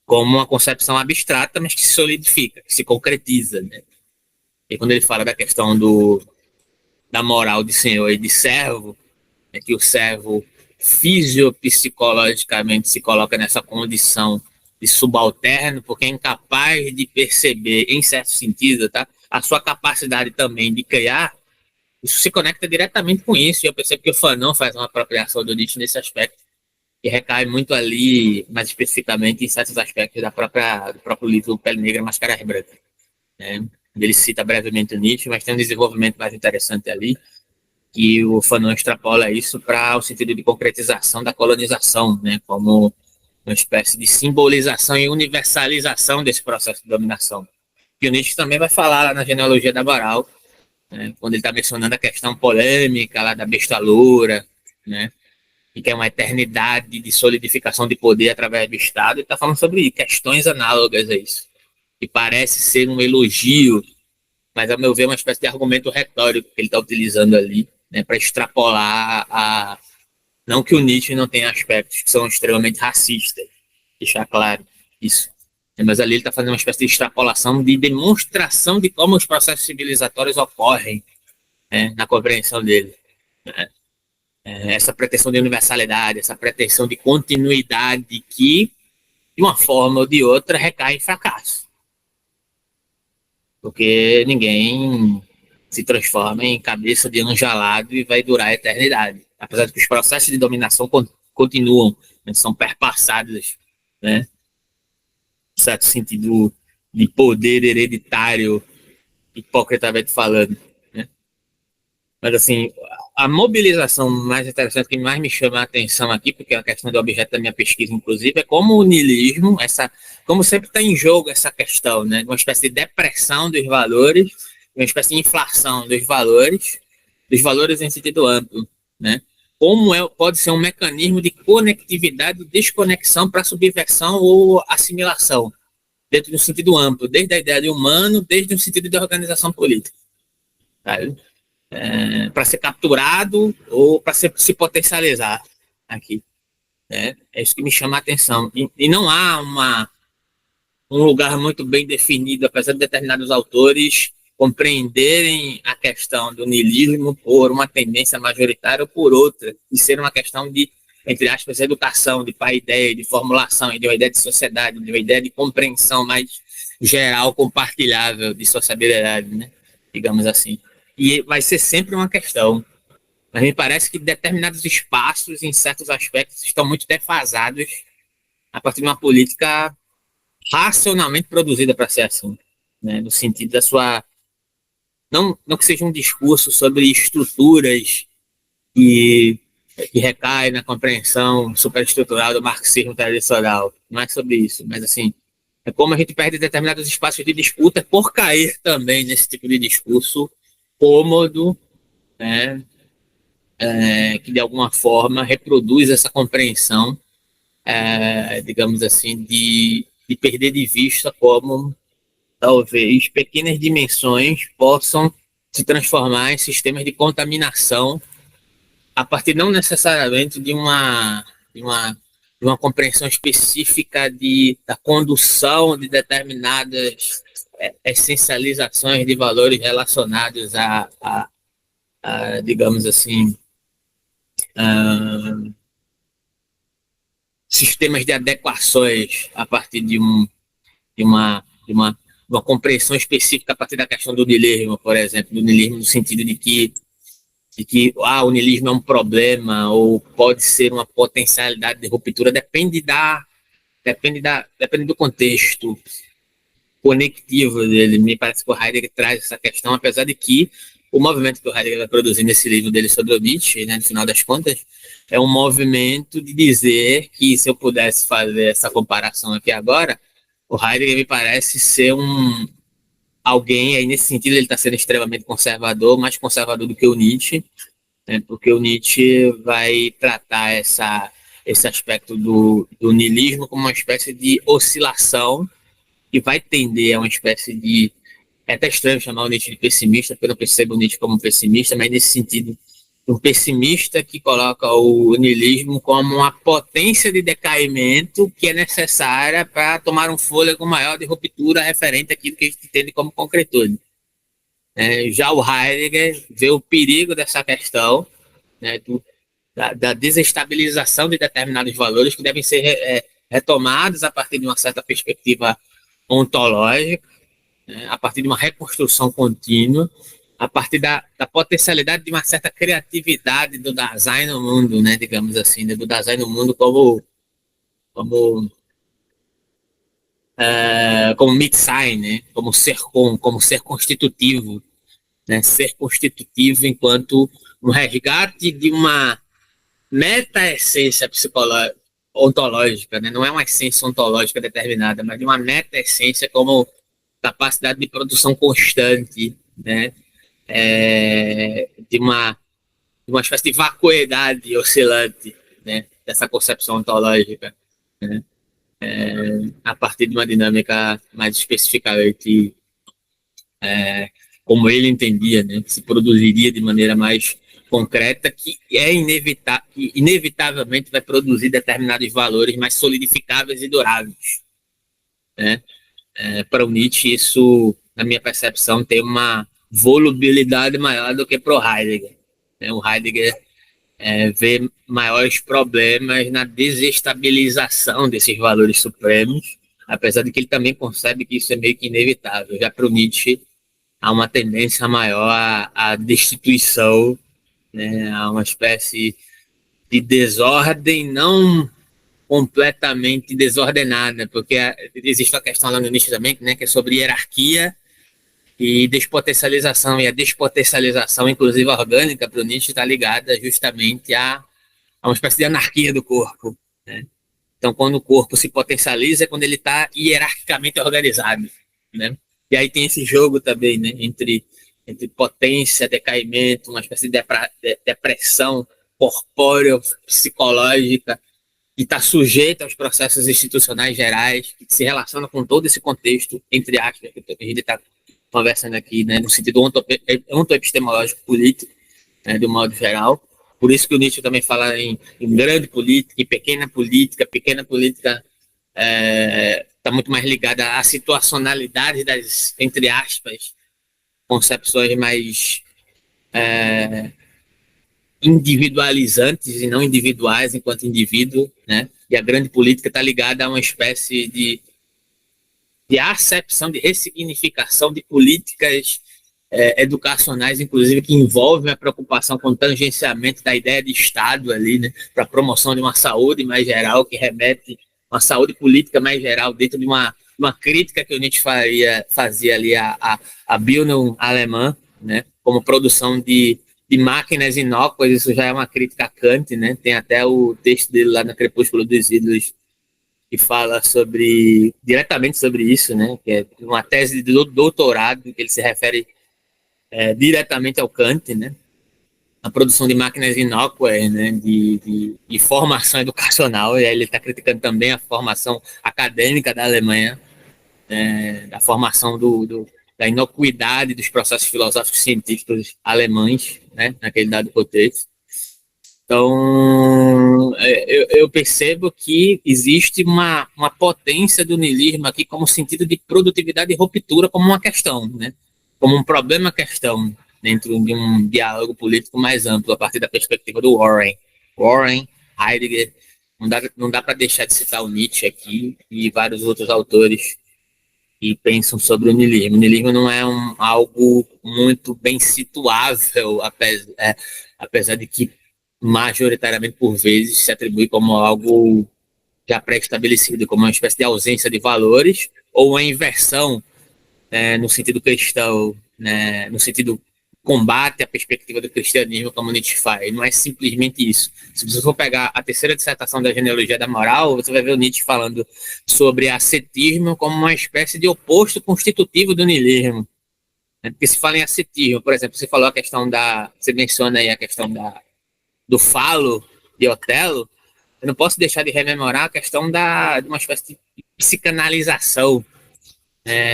Como uma concepção abstrata, mas que se solidifica, que se concretiza, né? E quando ele fala da questão da moral de senhor e de servo, é que o servo fisiopsicologicamente se coloca nessa condição de subalterno, porque é incapaz de perceber, em certo sentido, tá? A sua capacidade também de criar, isso se conecta diretamente com isso, e eu percebo que o Fanon faz uma apropriação do Nietzsche nesse aspecto, que recai muito ali, mais especificamente, em certos aspectos do próprio livro Pele Negra, Máscaras Brancas, né? Ele cita brevemente o Nietzsche, mas tem um desenvolvimento mais interessante ali, que o Fanon extrapola isso para o sentido de concretização da colonização, né, como uma espécie de simbolização e universalização desse processo de dominação. E o Nietzsche também vai falar lá na genealogia da moral, né, quando ele está mencionando a questão polêmica lá da besta loura, né, e que é uma eternidade de solidificação de poder através do Estado, ele está falando sobre questões análogas a isso. E parece ser um elogio, mas, ao meu ver, é uma espécie de argumento retórico que ele está utilizando ali, né, para extrapolar a. Não que o Nietzsche não tenha aspectos que são extremamente racistas, deixar claro isso. Mas ali ele está fazendo uma espécie de extrapolação, de demonstração de como os processos civilizatórios ocorrem, né, na compreensão dele. Né? Essa pretensão de universalidade, essa pretensão de continuidade que, de uma forma ou de outra, recai em fracasso. Porque ninguém se transforma em cabeça de anjo alado e vai durar a eternidade. Apesar de que os processos de dominação continuam, né, são perpassados, né, em certo sentido de poder hereditário, hipocritamente falando. Né? Mas, assim, a mobilização mais interessante que mais me chama a atenção aqui, porque é a questão do objeto da minha pesquisa, inclusive, é como o niilismo, como sempre está em jogo essa questão, né, uma espécie de depressão dos valores, uma espécie de inflação dos valores em sentido amplo, né? Como pode ser um mecanismo de conectividade e desconexão para subversão ou assimilação, dentro de um sentido amplo, desde a ideia de humano, desde um sentido de organização política. Sabe? Para ser capturado ou para se potencializar aqui. Né? É isso que me chama a atenção. E não há um lugar muito bem definido, apesar de determinados autores compreenderem a questão do niilismo por uma tendência majoritária ou por outra, e ser uma questão de, entre aspas, educação, de paideia, de formulação, de uma ideia de sociedade, de uma ideia de compreensão mais geral compartilhável de sociabilidade, né? Digamos assim. E vai ser sempre uma questão. Mas me parece que determinados espaços, em certos aspectos, estão muito defasados a partir de uma política racionalmente produzida para ser assim, né? No sentido da sua... Não que seja um discurso sobre estruturas que, que recai na compreensão superestrutural do marxismo tradicional. Não é sobre isso, mas assim, é como a gente perde determinados espaços de disputa por cair também nesse tipo de discurso cômodo, né? Que de alguma forma reproduz essa compreensão, digamos assim, de perder de vista como talvez pequenas dimensões possam se transformar em sistemas de contaminação a partir não necessariamente de uma compreensão específica da condução de determinadas essencializações de valores relacionados digamos assim, a sistemas de adequações a partir de uma compreensão específica a partir da questão do niilismo, por exemplo, do niilismo no sentido de que o niilismo é um problema ou pode ser uma potencialidade de ruptura, depende do contexto conectivo dele. Me parece que o Heidegger traz essa questão, apesar de que o movimento que o Heidegger vai produzir nesse livro dele sobre o Nietzsche, né, no final das contas, é um movimento de dizer que, se eu pudesse fazer essa comparação aqui agora, o Heidegger me parece ser alguém, aí nesse sentido ele está sendo extremamente conservador, mais conservador do que o Nietzsche, né, porque o Nietzsche vai tratar esse aspecto do niilismo como uma espécie de oscilação que vai tender a uma espécie de... É até estranho chamar o Nietzsche de pessimista, porque eu não percebo o Nietzsche como um pessimista, mas nesse sentido, um pessimista que coloca o niilismo como uma potência de decaimento que é necessária para tomar um fôlego maior de ruptura referente àquilo que a gente entende como concretude. Já o Heidegger vê o perigo dessa questão, né, da desestabilização de determinados valores que devem ser retomados a partir de uma certa perspectiva ontológica, né, a partir de uma reconstrução contínua, a partir da potencialidade de uma certa criatividade do Dasein no mundo, né, digamos assim, né, do Dasein no mundo como Mitsein, né, como ser constitutivo, né, ser constitutivo enquanto um resgate de uma meta-essência psicológica, ontológica, né, não é uma essência ontológica determinada, mas de uma meta-essência como capacidade de produção constante, né, de uma espécie de vacuidade oscilante, né, dessa concepção ontológica, né, a partir de uma dinâmica mais especificamente como ele entendia, né, que se produziria de maneira mais concreta, que inevitavelmente vai produzir determinados valores mais solidificáveis e duráveis, né? Para o Nietzsche, isso, na minha percepção, tem uma volubilidade maior do que para o Heidegger, né? O Heidegger vê maiores problemas na desestabilização desses valores supremos, apesar de que ele também concebe que isso é meio que inevitável. Já para o Nietzsche, há uma tendência maior à destituição, né? A uma espécie de desordem não completamente desordenada, porque existe uma questão lá no Nietzsche também, né, que é sobre hierarquia e despotencialização, e a despotencialização, inclusive orgânica, para o Nietzsche está ligada justamente a uma espécie de anarquia do corpo, né? Então, quando o corpo se potencializa, é quando ele está hierarquicamente organizado, né? E aí tem esse jogo também, né, entre potência, decaimento, uma espécie de depressão corpórea, psicológica, que está sujeita aos processos institucionais gerais, que se relaciona com todo esse contexto, entre aspas, que a gente está conversando aqui, né, no sentido ontoepistemológico político, né, do modo geral. Por isso que o Nietzsche também fala em grande política, em pequena política. Pequena política está muito mais ligada à situacionalidade das, entre aspas, concepções mais individualizantes e não individuais enquanto indivíduo, né? E a grande política está ligada a uma espécie de de acepção, de ressignificação de políticas educacionais, inclusive, que envolvem a preocupação com o tangenciamento da ideia de Estado ali, né, para a promoção de uma saúde mais geral, que remete a uma saúde política mais geral, dentro de uma crítica que o Nietzsche fazia ali a Bildung alemã, né, como produção de máquinas inócuas. Isso já é uma crítica a Kant, né, tem até o texto dele lá no Crepúsculo dos Ídolos, que fala diretamente sobre isso, né, que é uma tese de doutorado, que ele se refere diretamente ao Kant, né, a produção de máquinas inócuas, né, de formação educacional, e aí ele está criticando também a formação acadêmica da Alemanha, da formação da inocuidade dos processos filosóficos científicos alemães, né, naquele dado contexto. Então, eu percebo que existe uma potência do niilismo aqui como sentido de produtividade e ruptura como uma questão, né? Como um problema-questão dentro de um diálogo político mais amplo, a partir da perspectiva do Warren. Warren, Heidegger, não dá para deixar de citar o Nietzsche aqui e vários outros autores que pensam sobre o niilismo. O niilismo não é algo muito bem situável, apesar de que majoritariamente por vezes se atribui como algo já pré-estabelecido, como uma espécie de ausência de valores, ou uma inversão, no sentido cristão, né, no sentido combate à perspectiva do cristianismo, como Nietzsche faz. Não é simplesmente isso. Se você for pegar a terceira dissertação da genealogia da moral, você vai ver o Nietzsche falando sobre ascetismo como uma espécie de oposto constitutivo do niilismo. Porque se fala em ascetismo, por exemplo, você falou a questão você menciona aí a questão do falo de Otelo, eu não posso deixar de rememorar a questão de uma espécie de psicanalização,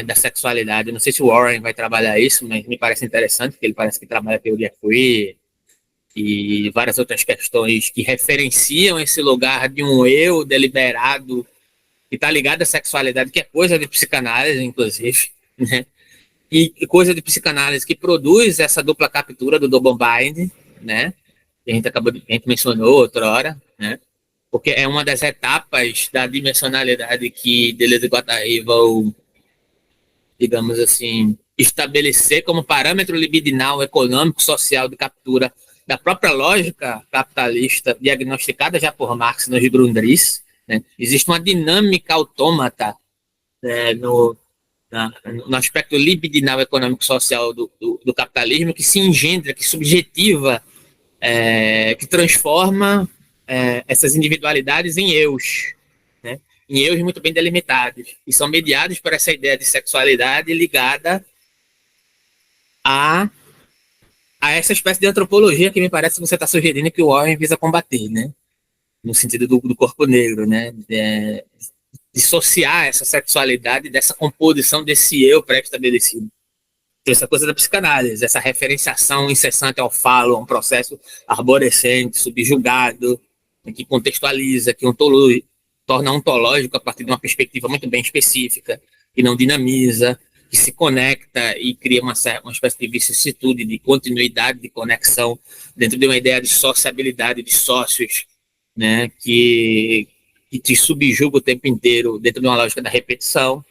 da sexualidade. Eu não sei se o Warren vai trabalhar isso, mas me parece interessante, porque ele parece que trabalha a teoria queer e várias outras questões que referenciam esse lugar de um eu deliberado que está ligado à sexualidade, que é coisa de psicanálise, inclusive, né? E coisa de psicanálise que produz essa dupla captura do double bind, né? Que a gente mencionou outra hora, né? Porque é uma das etapas da dimensionalidade que Deleuze e Guattari vão, digamos assim, estabelecer como parâmetro libidinal, econômico, social de captura da própria lógica capitalista diagnosticada já por Marx nos Grundrisse, né? Existe uma dinâmica autômata, né, no aspecto libidinal econômico-social do capitalismo, que se engendra, que subjetiva, que transforma essas individualidades em eus, né? Em eus muito bem delimitados, e são mediados por essa ideia de sexualidade ligada a essa espécie de antropologia que me parece que você está sugerindo que o Warren visa combater, né? No sentido do corpo negro, né? Dissociar essa sexualidade dessa composição desse eu pré-estabelecido. Então, essa coisa da psicanálise, essa referenciação incessante ao falo, a um processo arborescente, subjugado, que contextualiza, que torna ontológico a partir de uma perspectiva muito bem específica, que não dinamiza, que se conecta e cria uma espécie de vicissitude, de continuidade, de conexão, dentro de uma ideia de sociabilidade, de sócios, né, que te subjuga o tempo inteiro dentro de uma lógica da repetição.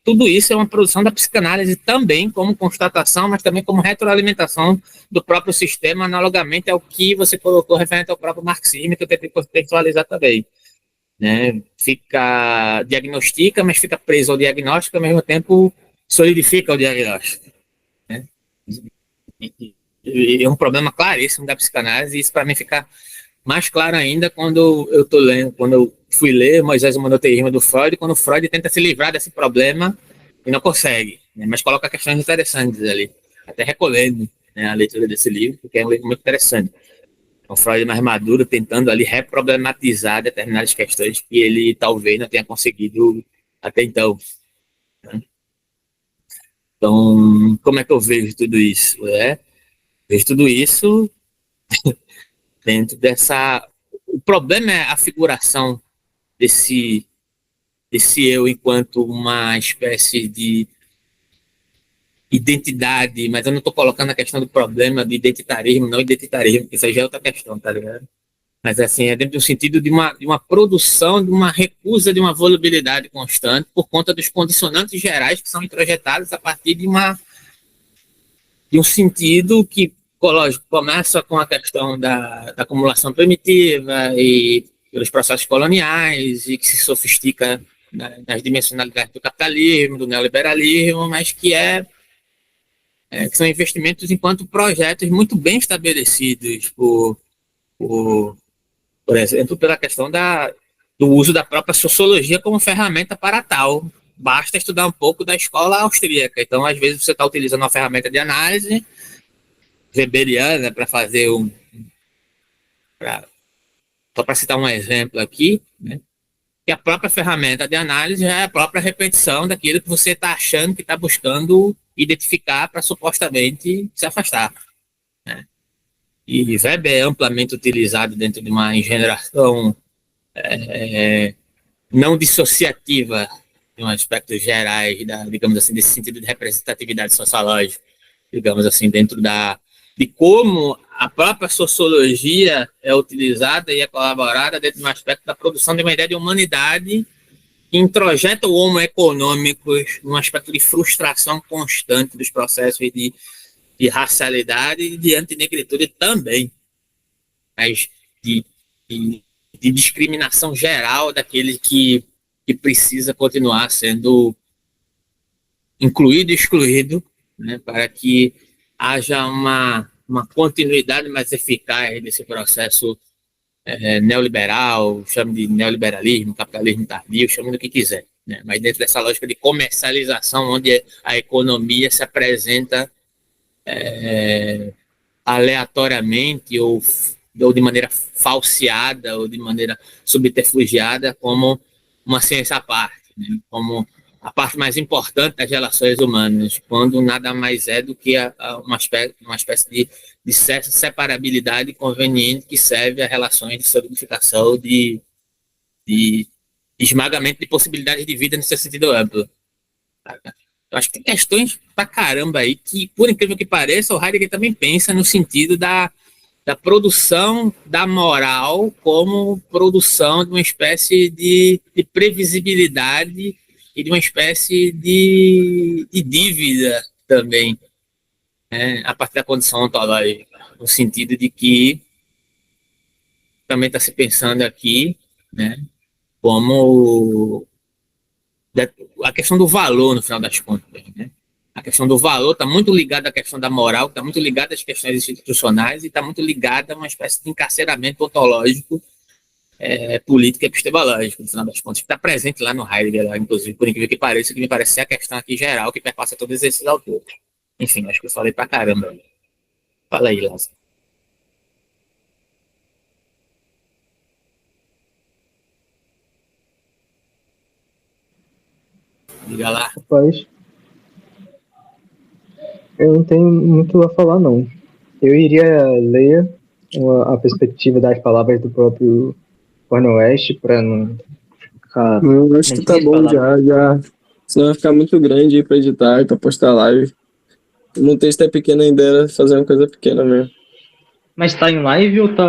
Tudo isso é uma produção da psicanálise também como constatação, mas também como retroalimentação do próprio sistema, analogamente ao que você colocou referente ao próprio marxismo, que eu tentei contextualizar também, né? Diagnostica, mas fica preso ao diagnóstico, ao mesmo tempo solidifica o diagnóstico, né? E é um problema claríssimo da psicanálise, e isso para mim fica mais claro ainda quando eu fui ler Moisés e o Monoteísmo do Freud, quando Freud tenta se livrar desse problema e não consegue, né? Mas coloca questões interessantes ali. Até recomendo, né, a leitura desse livro, porque é um livro muito interessante. O Freud mais maduro tentando ali reproblematizar determinadas questões que ele talvez não tenha conseguido até então, né? Então, como é que eu vejo tudo isso? Vejo tudo isso dentro dessa... O problema é a figuração desse eu enquanto uma espécie de identidade, mas eu não estou colocando a questão do problema de identitarismo, não identitarismo, porque isso aí já é outra questão, tá ligado? Mas assim, é dentro do sentido de uma produção, de uma recusa de uma volubilidade constante por conta dos condicionantes gerais que são introjetados a partir de um sentido que, lógico, começa com a questão da acumulação primitiva e pelos processos coloniais e que se sofistica nas dimensionalidades do capitalismo, do neoliberalismo, mas que são investimentos enquanto projetos muito bem estabelecidos por, por exemplo, pela questão do uso da própria sociologia como ferramenta para tal. Basta estudar um pouco da escola austríaca. Então, às vezes, você está utilizando uma ferramenta de análise weberiana para fazer só para citar um exemplo aqui, né? Que a própria ferramenta de análise já é a própria repetição daquilo que você está achando que está buscando identificar para supostamente se afastar, né? E Weber é amplamente utilizado dentro de uma engendração não dissociativa em aspectos gerais, digamos assim, desse sentido de representatividade sociológica, digamos assim, dentro de como a própria sociologia é utilizada e é colaborada dentro de um aspecto da produção de uma ideia de humanidade que introjeta o homo econômicos num aspecto de frustração constante dos processos de racialidade e de antinegritude também, mas de, de, de discriminação geral daquele que precisa continuar sendo incluído e excluído, né, para que haja uma continuidade mais eficaz desse processo neoliberal, chame de neoliberalismo, capitalismo tardio, chame do que quiser, né? Mas dentro dessa lógica de comercialização, onde a economia se apresenta aleatoriamente ou de maneira falseada ou de maneira subterfugiada como uma ciência à parte, né? Como a parte mais importante das relações humanas, quando nada mais é do que uma espécie de separabilidade conveniente que serve a relações de solidificação, de esmagamento de possibilidades de vida nesse sentido amplo. Eu acho que tem questões pra caramba aí que, por incrível que pareça, o Heidegger também pensa no sentido da produção da moral como produção de uma espécie de previsibilidade e de uma espécie de dívida também, né, a partir da condição ontológica, no sentido de que também está se pensando aqui, né, como a questão do valor, no final das contas, né? A questão do valor está muito ligada à questão da moral, está muito ligada às questões institucionais e está muito ligada a uma espécie de encarceramento ontológico, político e epistemológico, no final das contas, que está presente lá no Heidegger, lá, inclusive, por incrível que pareça, que me parece ser a questão aqui geral que perpassa todos esses autores. Enfim, acho que eu falei pra caramba. Fala aí, Lázaro. Diga lá. Rapaz, eu não tenho muito a falar, não. Eu iria ler a perspectiva das palavras do próprio Cornel West para não ficar. Eu acho que tá bom já. Senão vai ficar muito grande aí pra editar e pra postar live. Como o texto é pequeno ainda, era fazer uma coisa pequena mesmo. Mas tá em live ou tá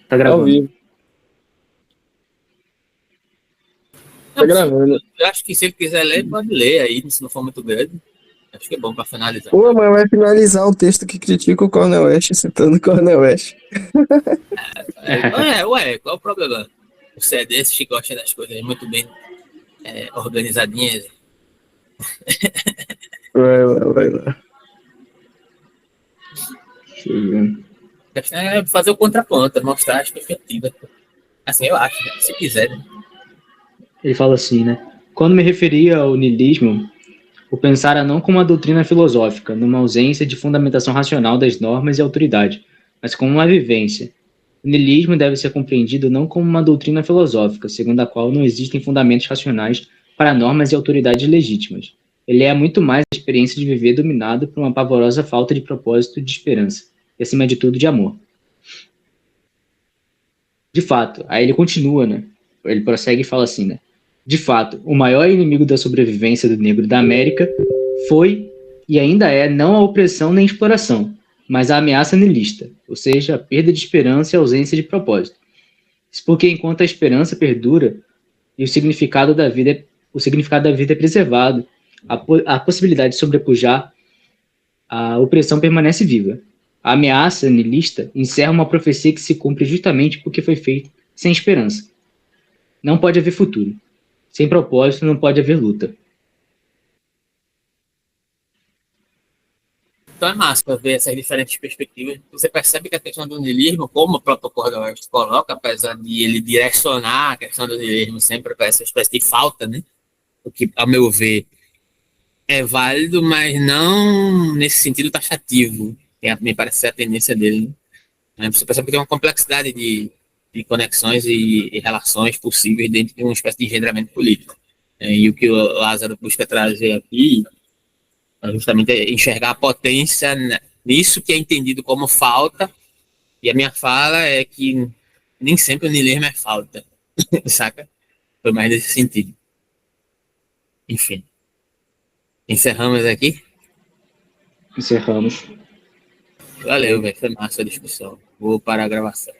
gravando? Ao vivo. Tá gravando. Eu acho que se ele quiser ler, pode ler aí, se não for muito grande. Acho que é bom pra finalizar. Pô, mas vai finalizar o texto que critica o Cornel West, citando o Cornel West. Ué, qual o problema? Você é desses que gosta das coisas muito bem organizadinhas. Vai lá. A questão é fazer o contraponto, mostrar as perspectivas. Assim, eu acho, né? Se quiser. Né? Ele fala assim, né? Quando me referia ao niilismo, o pensara não como uma doutrina filosófica, numa ausência de fundamentação racional das normas e autoridade, mas como uma vivência. O niilismo deve ser compreendido não como uma doutrina filosófica, segundo a qual não existem fundamentos racionais para normas e autoridades legítimas. Ele é muito mais a experiência de viver dominado por uma pavorosa falta de propósito e de esperança, e acima de tudo de amor. De fato, aí ele continua, né? Ele prossegue e fala assim, né? De fato, o maior inimigo da sobrevivência do negro da América foi e ainda é não a opressão nem a exploração, mas a ameaça nihilista, ou seja, a perda de esperança e a ausência de propósito. Isso porque enquanto a esperança perdura e o significado da vida é preservado, a possibilidade de sobrepujar a opressão permanece viva. A ameaça nihilista encerra uma profecia que se cumpre justamente porque foi feita sem esperança. Não pode haver futuro. Sem propósito não pode haver luta. Então é massa ver essas diferentes perspectivas. Você percebe que a questão do niilismo, como o próprio Cordoeste coloca, apesar de ele direcionar a questão do niilismo sempre para essa espécie de falta, né? O que, ao meu ver, é válido, mas não nesse sentido taxativo. Me parece ser a tendência dele. Né? Você percebe que tem uma complexidade de conexões e relações possíveis dentro de uma espécie de engendramento político. E o que o Lázaro busca trazer aqui é justamente enxergar a potência nisso que é entendido como falta. E a minha fala é que nem sempre o niilismo é falta, saca? Foi mais nesse sentido. Enfim, encerramos aqui. Encerramos. Valeu, velho. Foi massa a discussão. Vou parar a gravação.